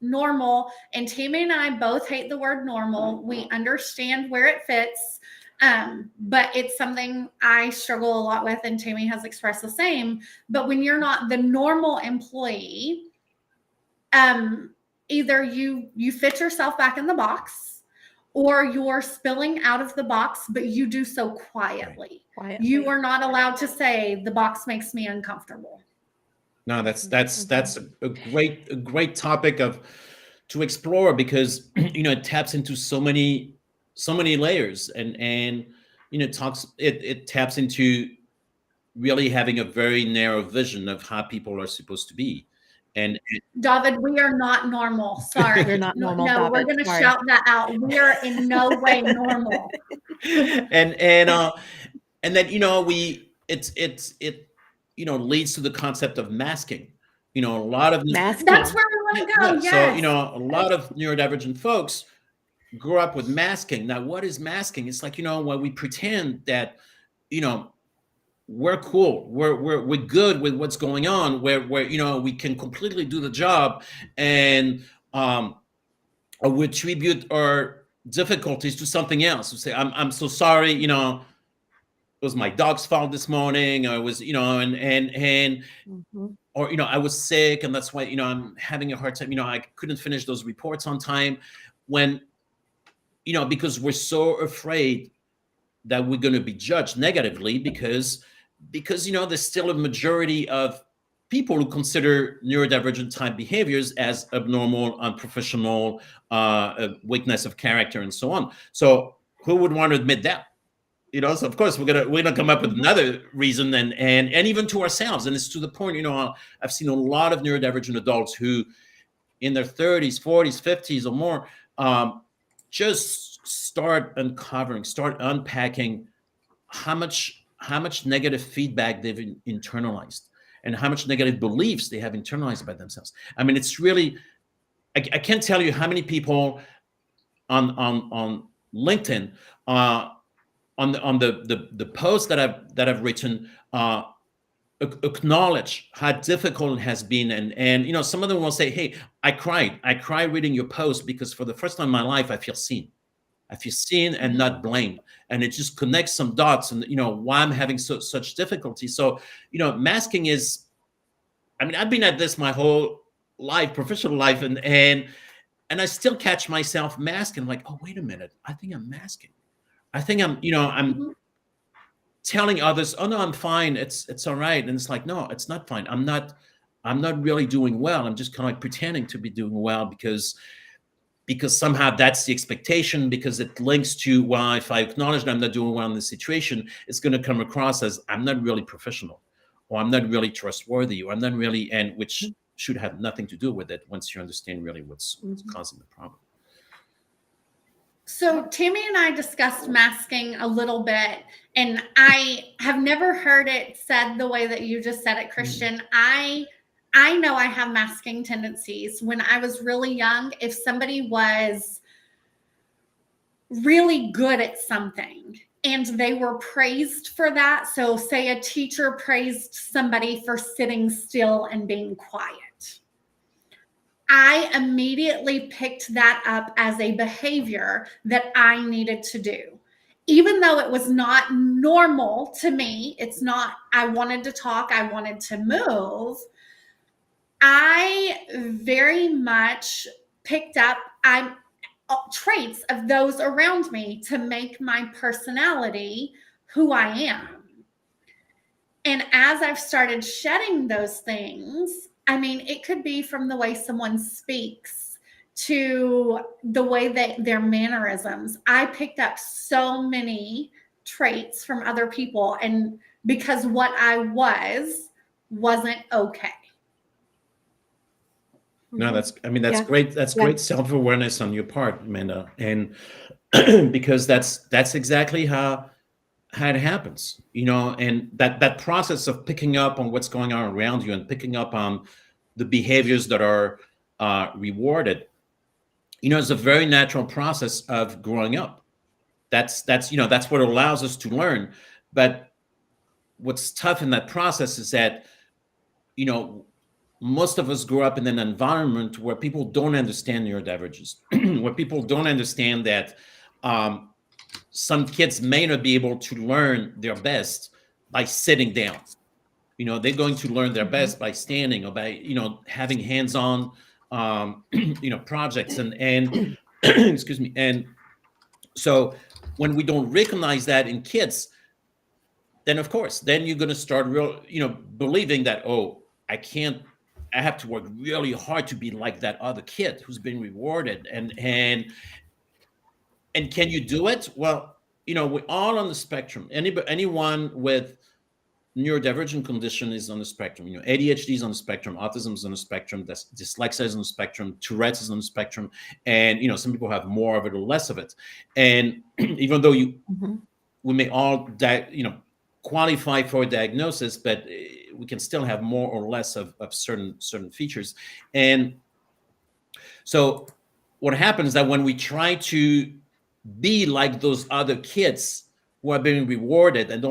normal. And Tammy and I both hate the word normal. We understand where it fits, but it's something I struggle a lot with, and Tammy has expressed the same. But when you're not the normal employee, either you fit yourself back in the box, or you're spilling out of the box, but you do so quietly. You are not allowed to say the box makes me uncomfortable. No, that's a great topic to explore, because it taps into so many layers, and it taps into really having a very narrow vision of how people are supposed to be. And David, we are not normal. Sorry, we're not normal. No, David, we're going to shout that out. We are in no way normal. And then it leads to the concept of masking. A lot of masking. That's where we want to go. Yes. So a lot of neurodivergent folks grew up with masking. Now, what is masking? It's like when we pretend that we're cool, we're good with what's going on, where we can completely do the job, and we attribute our difficulties to something else. We say, I'm so sorry, it was my dog's fault this morning, or it was, or I was sick, and that's why I'm having a hard time, I couldn't finish those reports on time, when because we're so afraid that we're going to be judged negatively, because because there's still a majority of people who consider neurodivergent type behaviors as abnormal, unprofessional, weakness of character, and so on. So who would want to admit that? So of course we're gonna come up with another reason, and even to ourselves. And it's to the point, I've seen a lot of neurodivergent adults who, in their 30s, 40s, 50s, or more, just start unpacking how much negative feedback they've internalized, and how much negative beliefs they have internalized about themselves. I mean, it's really, I can't tell you how many people on LinkedIn, on the posts that I've written, acknowledge how difficult it has been, and some of them will say, "Hey, I cried reading your post because for the first time in my life I feel seen. I feel seen and not blamed." And it just connects some dots, and why I'm having such difficulty. So masking is, I mean, I've been at this my whole life, professional life, and I still catch myself masking. I'm like, oh, wait a minute, I think I'm masking. I think I'm telling others, oh no, I'm fine, it's all right. And it's like, no, it's not fine. I'm not really doing well. I'm just kind of like pretending to be doing well because somehow that's the expectation, because it links to, well, if I acknowledge that I'm not doing well in this situation, it's going to come across as I'm not really professional, or I'm not really trustworthy, or I'm not really, and which should have nothing to do with it once you understand really what's causing the problem. So Tammy and I discussed masking a little bit, and I have never heard it said the way that you just said it, Christian. I know I have masking tendencies. When I was really young, if somebody was really good at something and they were praised for that, so say a teacher praised somebody for sitting still and being quiet, I immediately picked that up as a behavior that I needed to do. Even though it was not normal to me, it's not, I wanted to talk, I wanted to move, I very much picked up traits of those around me to make my personality who I am. And as I've started shedding those things, I mean, it could be from the way someone speaks to the way that their mannerisms. I picked up so many traits from other people, and because what I wasn't okay. No, that's Yeah. great. That's Yeah. great self-awareness on your part, Amanda. And because that's exactly how it happens, and that process of picking up on what's going on around you and picking up on the behaviors that are rewarded, is a very natural process of growing up. That's what allows us to learn. But what's tough in that process is that, most of us grew up in an environment where people don't understand neurodivergence, where people don't understand that some kids may not be able to learn their best by sitting down. They're going to learn their best by standing, or by, having hands-on, projects and excuse me. And so when we don't recognize that in kids, then of course, then you're going to start believing that, oh, I have to work really hard to be like that other kid who's been rewarded. And can you do it? Well, we're all on the spectrum. Anyone with neurodivergent condition is on the spectrum. ADHD is on the spectrum, autism is on the spectrum, dyslexia is on the spectrum, Tourette's is on the spectrum, and some people have more of it or less of it. And even though we may all qualify for a diagnosis, but we can still have more or less of certain features. And so what happens is that when we try to be like those other kids who are being rewarded and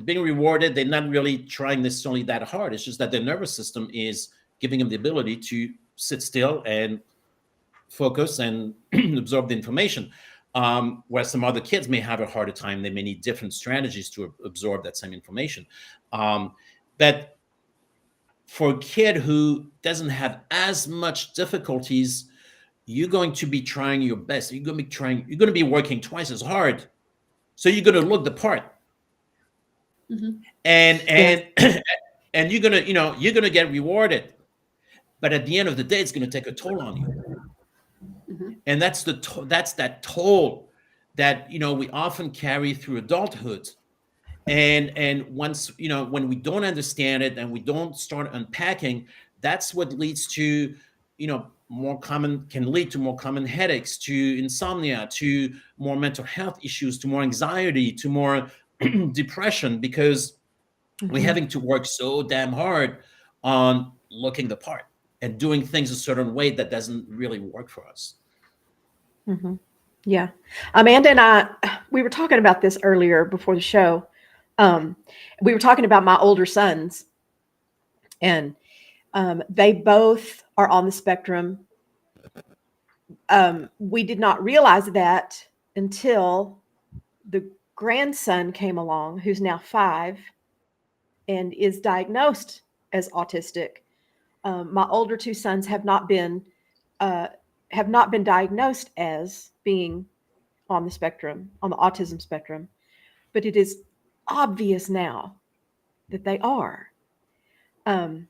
being rewarded, they're not really trying necessarily that hard. It's just that their nervous system is giving them the ability to sit still and focus and absorb the information. Where some other kids may have a harder time. They may need different strategies to absorb that same information. But for a kid who doesn't have as much difficulties, you're going to be trying your best. You're going to be working twice as hard. So you're going to look the part. and Yes. and you're gonna get rewarded, but at the end of the day, it's gonna take a toll on you. And that's that's that toll that we often carry through adulthood. And once when we don't understand it and we don't start unpacking, that's what leads to can lead to more common headaches, to insomnia, to more mental health issues, to more anxiety, to more depression, because we're having to work so damn hard on looking the part and doing things a certain way that doesn't really work for us. Yeah. Amanda and I, we were talking about this earlier before the show. We were talking about my older sons, and they both are on the spectrum. We did not realize that until the grandson came along, who's now 5 and is diagnosed as autistic. My older 2 sons have not been diagnosed as being on the spectrum, on the autism spectrum, but it is obvious now that they are. And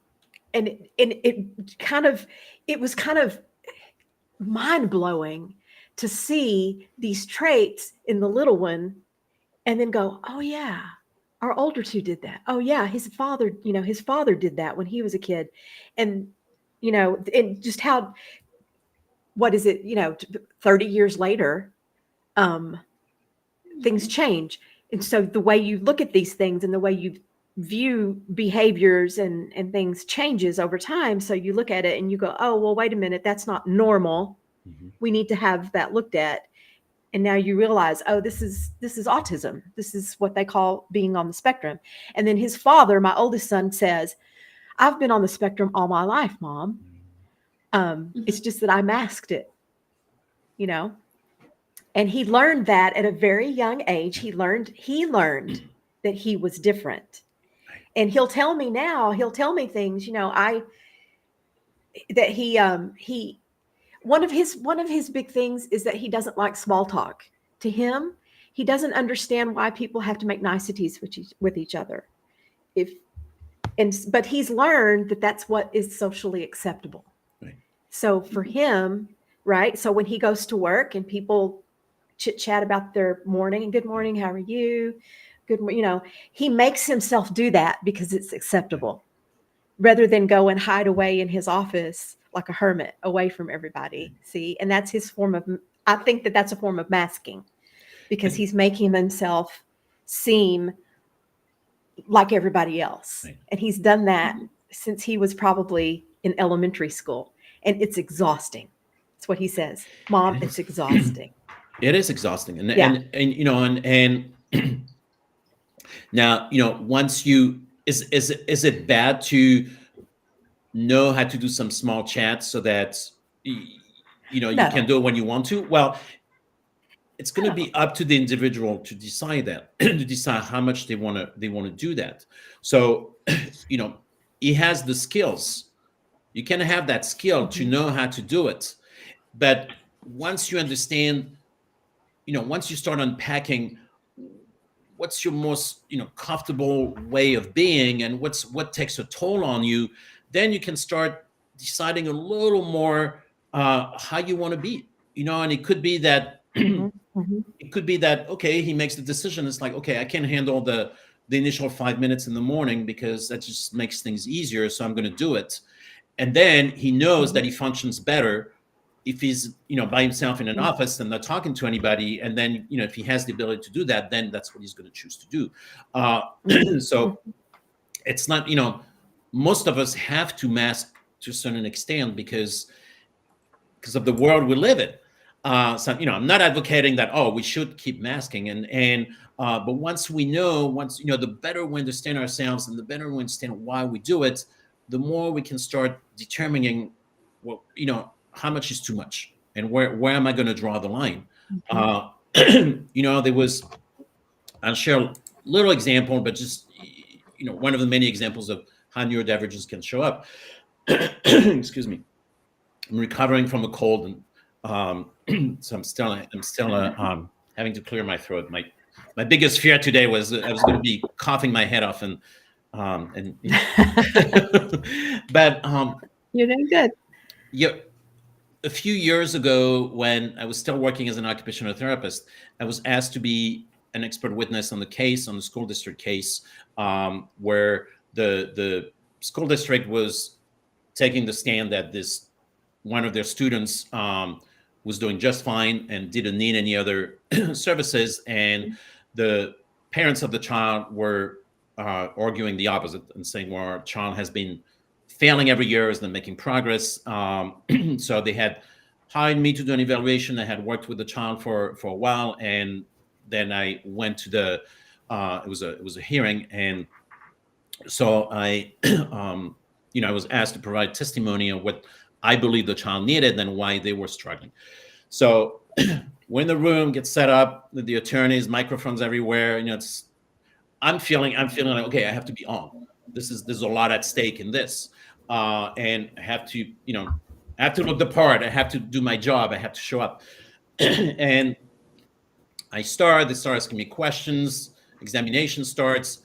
it was kind of mind blowing to see these traits in the little one, and then go, oh yeah, our older 2 did that. Oh yeah, his father did that when he was a kid, and and just how, what is it, 30 years later, things change. And so the way you look at these things and the way you view behaviors and things changes over time. So you look at it and you go, oh, well, wait a minute, that's not normal. We need to have that looked at. And now you realize, oh, this is autism. This is what they call being on the spectrum. And then his father, my oldest son, says, I've been on the spectrum all my life, Mom. It's just that I masked it, And he learned that at a very young age. He learned that he was different. And he'll tell me things, that he one of his big things is that he doesn't like small talk. To him, he doesn't understand why people have to make niceties with each other. But he's learned that that's what is socially acceptable. Right. So for him, right? So when he goes to work and people chit chat about their morning and good morning, how are you? Good, he makes himself do that because it's acceptable, rather than go and hide away in his office like a hermit away from everybody. See, and that's his form of, I think that's a form of masking, because he's making himself seem like everybody else. Right. And he's done that since he was probably in elementary school, and it's exhausting. That's what he says. Mom, it's exhausting. It is exhausting. And now, once is it bad to know how to do some small chats so that you can do it when you want to? Well, it's going to be up to the individual to decide that, to decide how much they want to do that. So, he has the skills. You can have that skill to know how to do it. But once you understand, once you start unpacking what's your most, comfortable way of being and what takes a toll on you, then you can start deciding a little more how you want to be, and it could be that it could be that, okay, he makes the decision. It's like, okay, I can't handle the initial 5 minutes in the morning because that just makes things easier. So I'm going to do it. And then he knows that he functions better if he's, by himself in an office and not talking to anybody. And then, if he has the ability to do that, then that's what he's going to choose to do. So it's not, most of us have to mask to a certain extent because of the world we live in. So, I'm not advocating that, we should keep masking. But once the better we understand ourselves and the better we understand why we do it, the more we can start determining, how much is too much and where am I going to draw the line? I'll share a little example, but just, one of the many examples of how neurodivergence can show up. Excuse me. I'm recovering from a cold, and so I'm still having to clear my throat. my biggest fear today was that I was going to be coughing my head off, and you know. But You're doing good. yeah, a few years ago, when I was still working as an occupational therapist, I was asked to be an expert witness on the school district case, where the school district was taking the stand that this one of their students was doing just fine and didn't need any other services, and the parents of the child were arguing the opposite and saying, "Well, our child has been failing every year, is not making progress." So they had hired me to do an evaluation. I had worked with the child for a while, and then I went to the it was a hearing, and so I I was asked to provide testimony on what I believe the child needed and why they were struggling. So when the room gets set up with the attorneys, microphones everywhere, I'm feeling like, okay, I have to be on. There's a lot at stake in this, and I have to I have to look the part. I have to do my job. I have to show up, and they start asking me questions. Examination starts,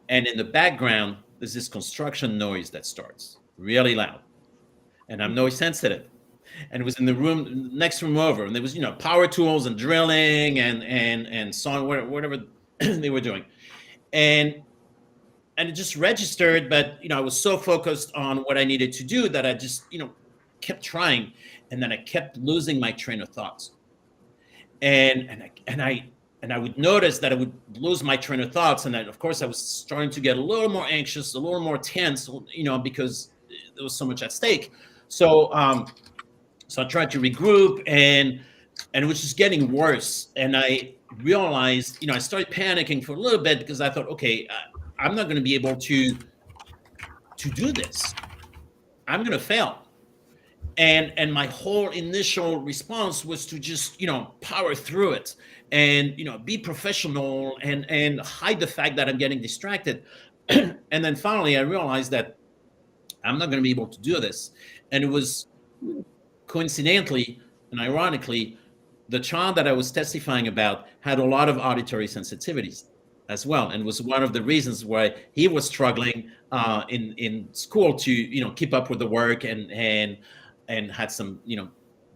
and in the background there's this construction noise that starts really loud, and I'm noise sensitive. And it was in the room next room over, and there was power tools and drilling and song, whatever they were doing, and it just registered. But I was so focused on what I needed to do that I just kept trying, and then I kept losing my train of thoughts, and I would notice that I would lose my train of thoughts, and then of course I was starting to get a little more anxious, a little more tense, because there was so much at stake. So I tried to regroup, and it was just getting worse. And I realized, I started panicking for a little bit, because I thought, okay, I'm not going to be able to do this. I'm going to fail. And my whole initial response was to just, power through it and, be professional and hide the fact that I'm getting distracted. And then finally, I realized that I'm not going to be able to do this. And it was coincidentally and ironically, the child that I was testifying about had a lot of auditory sensitivities as well, and was one of the reasons why he was struggling in school to keep up with the work, and had some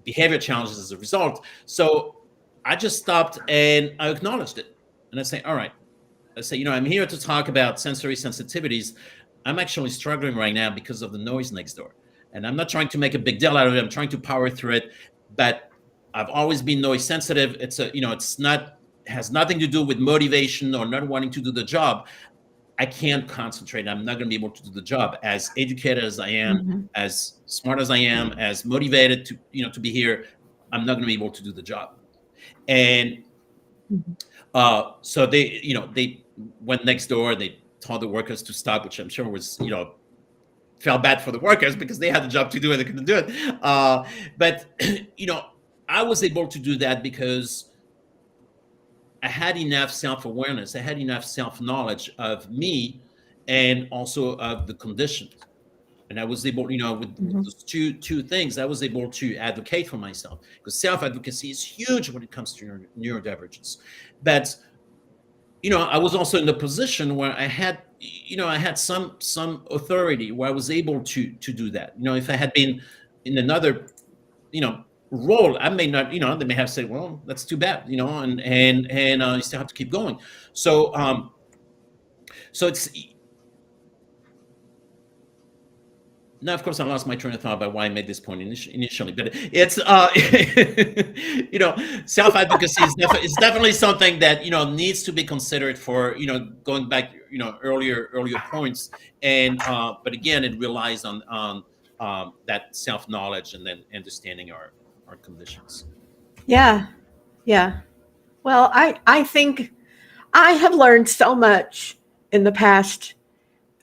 behavior challenges as a result. So I just stopped and I acknowledged it, and I say, all right, I say, I'm here to talk about sensory sensitivities. I'm actually struggling right now because of the noise next door. And I'm not trying to make a big deal out of it. I'm trying to power through it. But I've always been noise sensitive. It's not, has nothing to do with motivation or not wanting to do the job. I can't concentrate. I'm not going to be able to do the job. As educated as I am, as smart as I am, as motivated to be here, I'm not going to be able to do the job. And so they went next door. They told the workers to stop, which I'm sure was felt bad for the workers because they had the job to do it, they couldn't do it. But I was able to do that because I had enough self-awareness. I had enough self-knowledge of me and also of the conditions. And I was able, with those two things, I was able to advocate for myself, because self-advocacy is huge when it comes to neurodivergence. But I was also in the position where I had some authority, where I was able to do that. If I had been in another role, I may not, they may have said, well, that's too bad, and you still have to keep going. So it's now, of course, I lost my train of thought about why I made this point initially, but it's self-advocacy is definitely something that needs to be considered for going back earlier points, and but again, it relies on that self-knowledge and then understanding our conditions. Yeah. Well, I think I have learned so much in the past.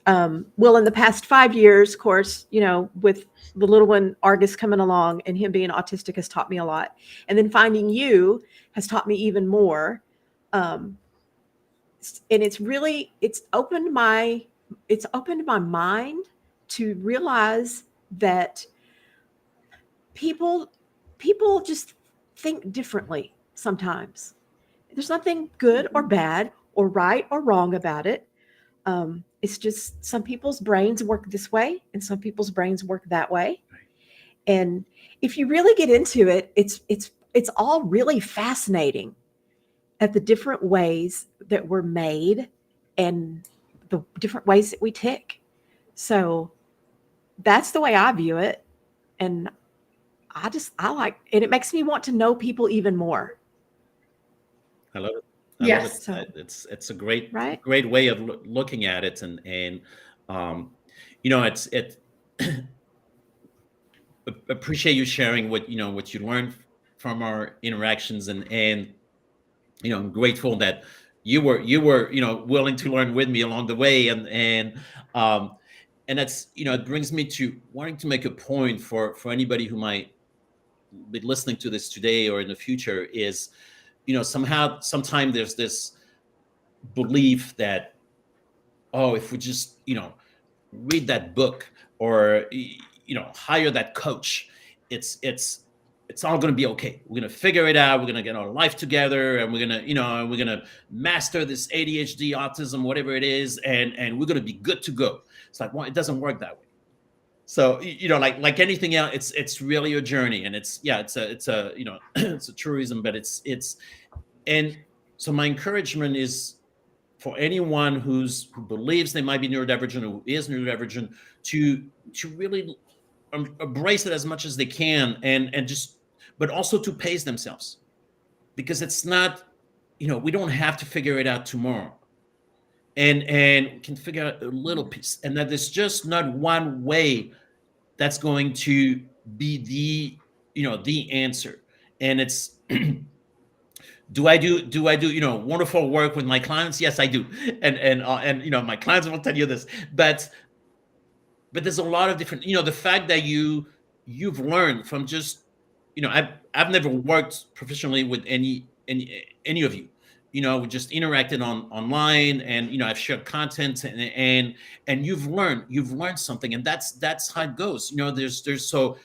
In the past 5 years, of course, with the little one, Argus, coming along and him being autistic has taught me a lot. And then finding you has taught me even more. And it's opened my mind to realize that people just think differently sometimes. There's nothing good or bad or right or wrong about it. It's just some people's brains work this way and some people's brains work that way. And if you really get into it, it's all really fascinating at the different ways that we're made and the different ways that we tick. So that's the way I view it. And I like, and it makes me want to know people even more. I love it. I love it. Yes. So, It's a great right? great way of looking at it, and um, it's appreciate you sharing what you learned from our interactions, and I'm grateful that you were willing to learn with me along the way, um, and that's it brings me to wanting to make a point for anybody who might be listening to this today or in the future is sometime there's this belief that, oh, if we just read that book or hire that coach, it's all going to be okay. We're going to figure it out. We're going to get our life together, and we're going to master this ADHD, autism, whatever it is, and we're going to be good to go. It's like, well, it doesn't work that way. So like anything else, it's really a journey, and it's a it's a truism, but it's and so my encouragement is for anyone who believes they might be neurodivergent, who is neurodivergent, to really embrace it as much as they can, and just, but also to pace themselves, because it's not, we don't have to figure it out tomorrow, and we can figure out a little piece, and that there's just not one way that's going to be the answer. And it's do I do wonderful work with my clients? Yes, I do. And my clients will tell you this, but there's a lot of different, the fact that you've learned from just, I've never worked professionally with any of you. We just interacted online, and I've shared content, and you've learned something, and that's how it goes. There's so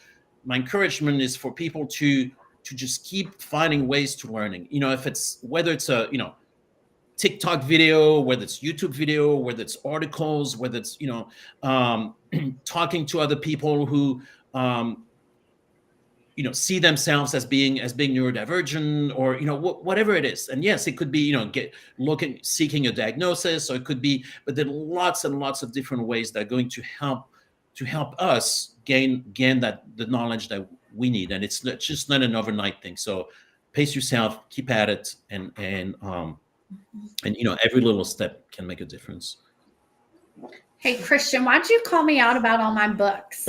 my encouragement is for people to just keep finding ways to learning. If it's, whether it's a TikTok video, whether it's YouTube video, whether it's articles, whether it's talking to other people who see themselves as being neurodivergent, or whatever it is. And yes, it could be seeking a diagnosis, or it could be, but there are lots and lots of different ways that are going to help us gain the knowledge that we need. And it's just not an overnight thing. So pace yourself, keep at it, and every little step can make a difference. Hey, Christian, why'd you call me out about all my books?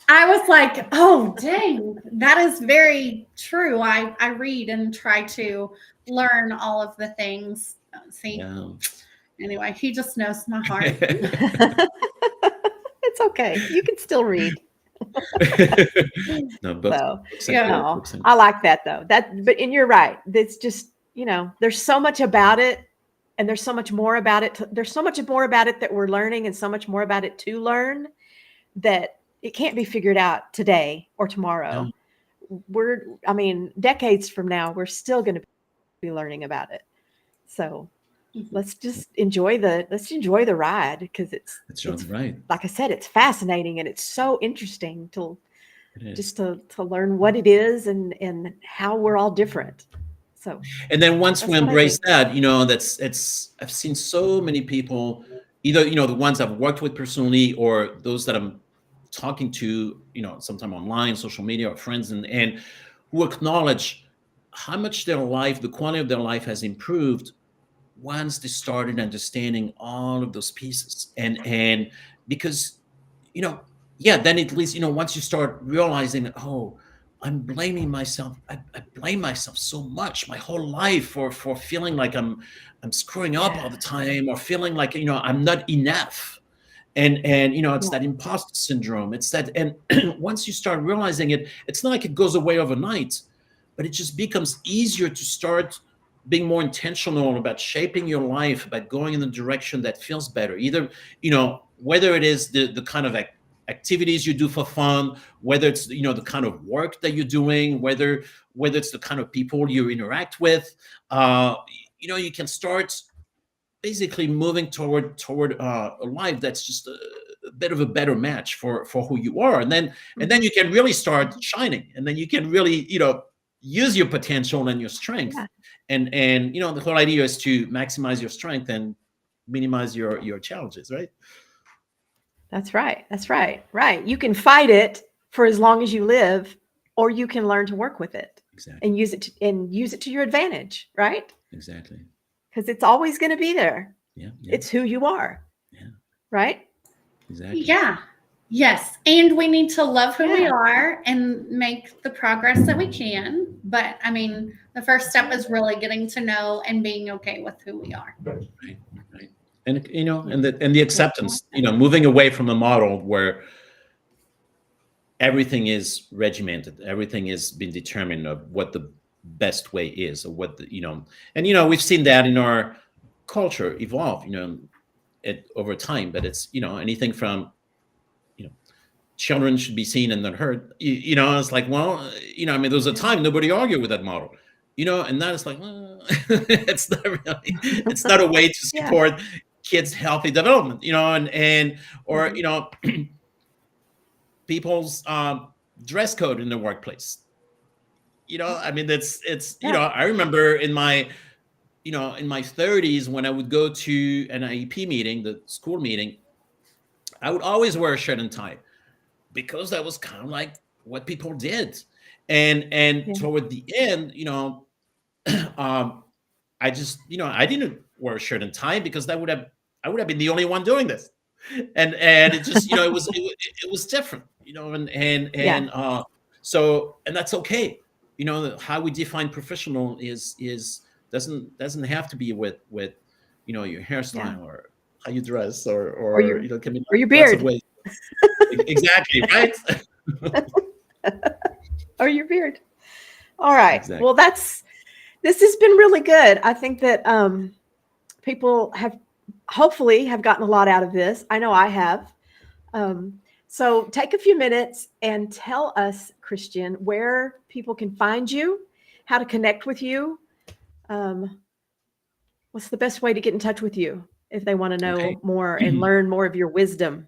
I was like, oh, dang, that is very true. I read and try to learn all of the things. See, yeah. Anyway, he just knows my heart. It's okay. You can still read. No, books, I like that though. And you're right. That's just, there's so much about it, and there's so much more about it. There's so much more about it that we're learning, and so much more about it to learn, that it can't be figured out today or tomorrow. No. Decades from now, we're still going to be learning about it. So let's just enjoy the ride, because it's right. Like I said, it's fascinating, and it's so interesting to learn what it is and how we're all different. So, and then once we embrace that, I've seen so many people, either, the ones I've worked with personally, or those that I'm talking to, sometime online, social media, or friends, and who acknowledge how much the quality of their life has improved once they started understanding all of those pieces. And because, then at least, once you start realizing, oh, I'm blaming myself. I blame myself so much my whole life for feeling like I'm screwing up all the time, or feeling like, I'm not enough. And it's that imposter syndrome. It's that, and once you start realizing it, it's not like it goes away overnight, but it just becomes easier to start being more intentional about shaping your life, about going in the direction that feels better. Either, whether it is the kind of like activities you do for fun, whether it's, you know, the kind of work that you're doing, whether it's the kind of people you interact with. You know, you can start basically moving toward a life that's just a bit of a better match for who you are, and then you can really start shining, and then you can really, you know, use your potential and your strength. Yeah. And you know, the whole idea is to maximize your strength and minimize your challenges, right? That's right. That's right. Right. You can fight it for as long as you live, or you can learn to work with it Exactly. and use it to your advantage, right? Exactly. Because it's always going to be there. Yeah. It's who you are. Yeah. Right? Exactly. Yeah. Yes. And we need to love who we Yeah. are and make the progress that we can. But I mean, the first step is really getting to know and being okay with who we are. Right. And you know, and the acceptance, you know, moving away from a model where everything is regimented, everything has been determined of what the best way is, or what the, you know, and you know, we've seen that in our culture evolve, you know, over time. But it's, you know, anything from, you know, children should be seen and not heard. You know, it's like, well, you know, I mean, there was a time nobody argued with that model, you know, and now it's like, well, it's not really, it's not a way to support kids' healthy development, you know, and or you know, people's dress code in the workplace. You know, I mean, it's you know, I remember in my, you know, in my 30s when I would go to an IEP meeting, the school meeting, I would always wear a shirt and tie, because that was kind of like what people did. And toward the end, you know, I just, you know, I didn't wear a shirt and tie, because I would have been the only one doing this. And it just, you know, it was different, you know, and so, and that's okay. You know, how we define professional is doesn't have to be with you know, your hairstyle or how you dress, or you know, can be or your lots of beard. ways. Exactly, right? Or your beard. All right. Exactly. Well, this has been really good. I think that people have hopefully have gotten a lot out of this. I know I have. So take a few minutes and tell us, Christian, where people can find you, how to connect with you. What's the best way to get in touch with you if they want to know more and learn more of your wisdom?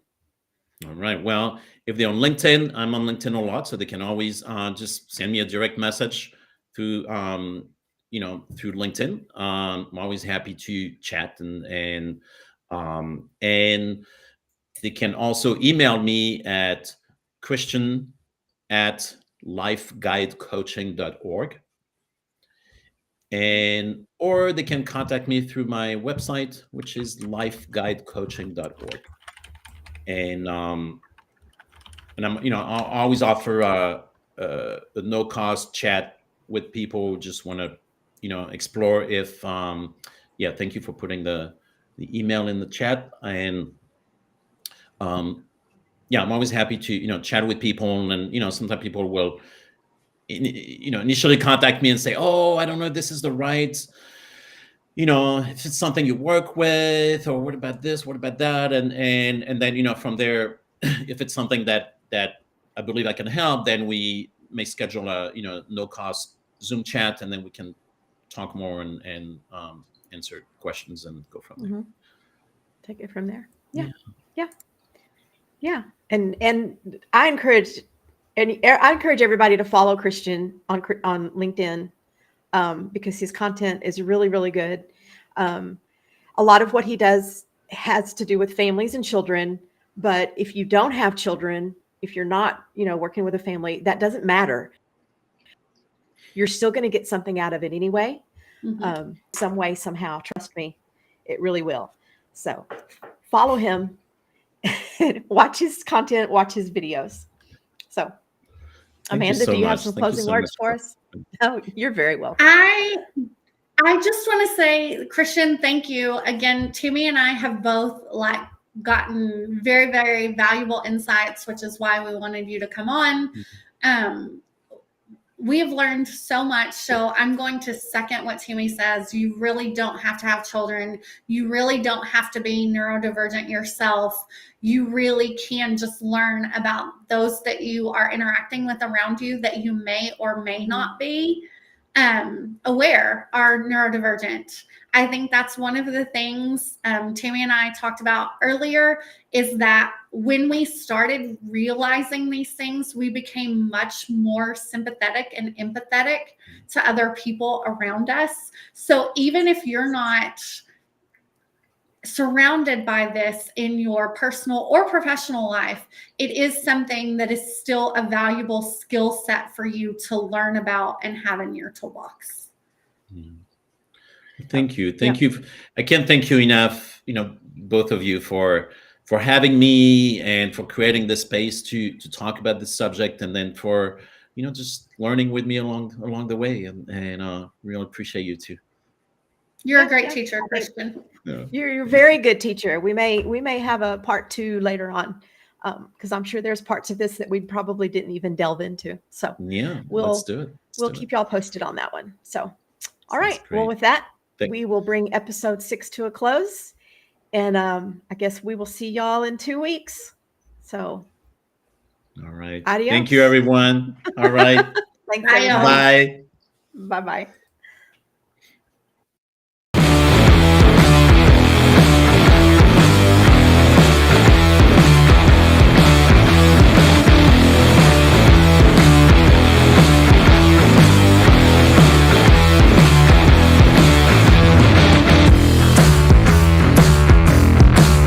All right. Well, if they're on LinkedIn, I'm on LinkedIn a lot, so they can always just send me a direct message through, you know, through LinkedIn. I'm always happy to chat, and they can also email me at christian@lifeguidecoaching.org. And or they can contact me through my website, which is lifeguidecoaching.org. And I'm, you know, I'll always offer a no cost chat with people who just want to, you know, explore. If thank you for putting the email in the chat. And I'm always happy to, you know, chat with people. And you know, sometimes people will, you know, initially contact me and say, oh, I don't know if this is the right, you know, if it's something you work with, or what about this, what about that, and then, you know, from there, if it's something that I believe I can help, then we may schedule a, you know, no cost Zoom chat, and then we can talk more and answer questions and go from there. Take it from there. Yeah. And I encourage everybody to follow Christian on LinkedIn, because his content is really, really good. A lot of what he does has to do with families and children. But if you don't have children, if you're not, you know, working with a family, that doesn't matter. You're still going to get something out of it anyway. Some way, somehow. Trust me, it really will. So follow him, watch his content, watch his videos. So Amanda, do you have some closing words for us? Oh, you're very welcome. I just want to say, Christian, thank you again. Timmy and I have both gotten very, very valuable insights, which is why we wanted you to come on. we have learned so much. So I'm going to second what Tammy says. You really don't have to have children. You really don't have to be neurodivergent yourself. You really can just learn about those that you are interacting with around you that you may or may not be aware are neurodivergent. I think that's one of the things Tammy and I talked about earlier, is that when we started realizing these things, we became much more sympathetic and empathetic to other people around us. So even if you're not surrounded by this in your personal or professional life, it is something that is still a valuable skill set for you to learn about and have in your toolbox. Thank you. Thank you. I can't thank you enough, both of you for having me and for creating this space to talk about this subject, and then for, just learning with me along the way, and really appreciate you too. You're a great teacher, Christian. Yeah. You're a very good teacher. We may have a part 2 later on, because I'm sure there's parts of this that we probably didn't even delve into. So Yeah, we'll let's do it. We'll keep y'all posted on that one. So, all right. Great. Well, with that, we will bring episode 6 to a close, and I guess we will see y'all in 2 weeks. So, all right. Adios. Thank you, everyone. All right. Thanks, Bye, everybody. Bye. Bye-bye.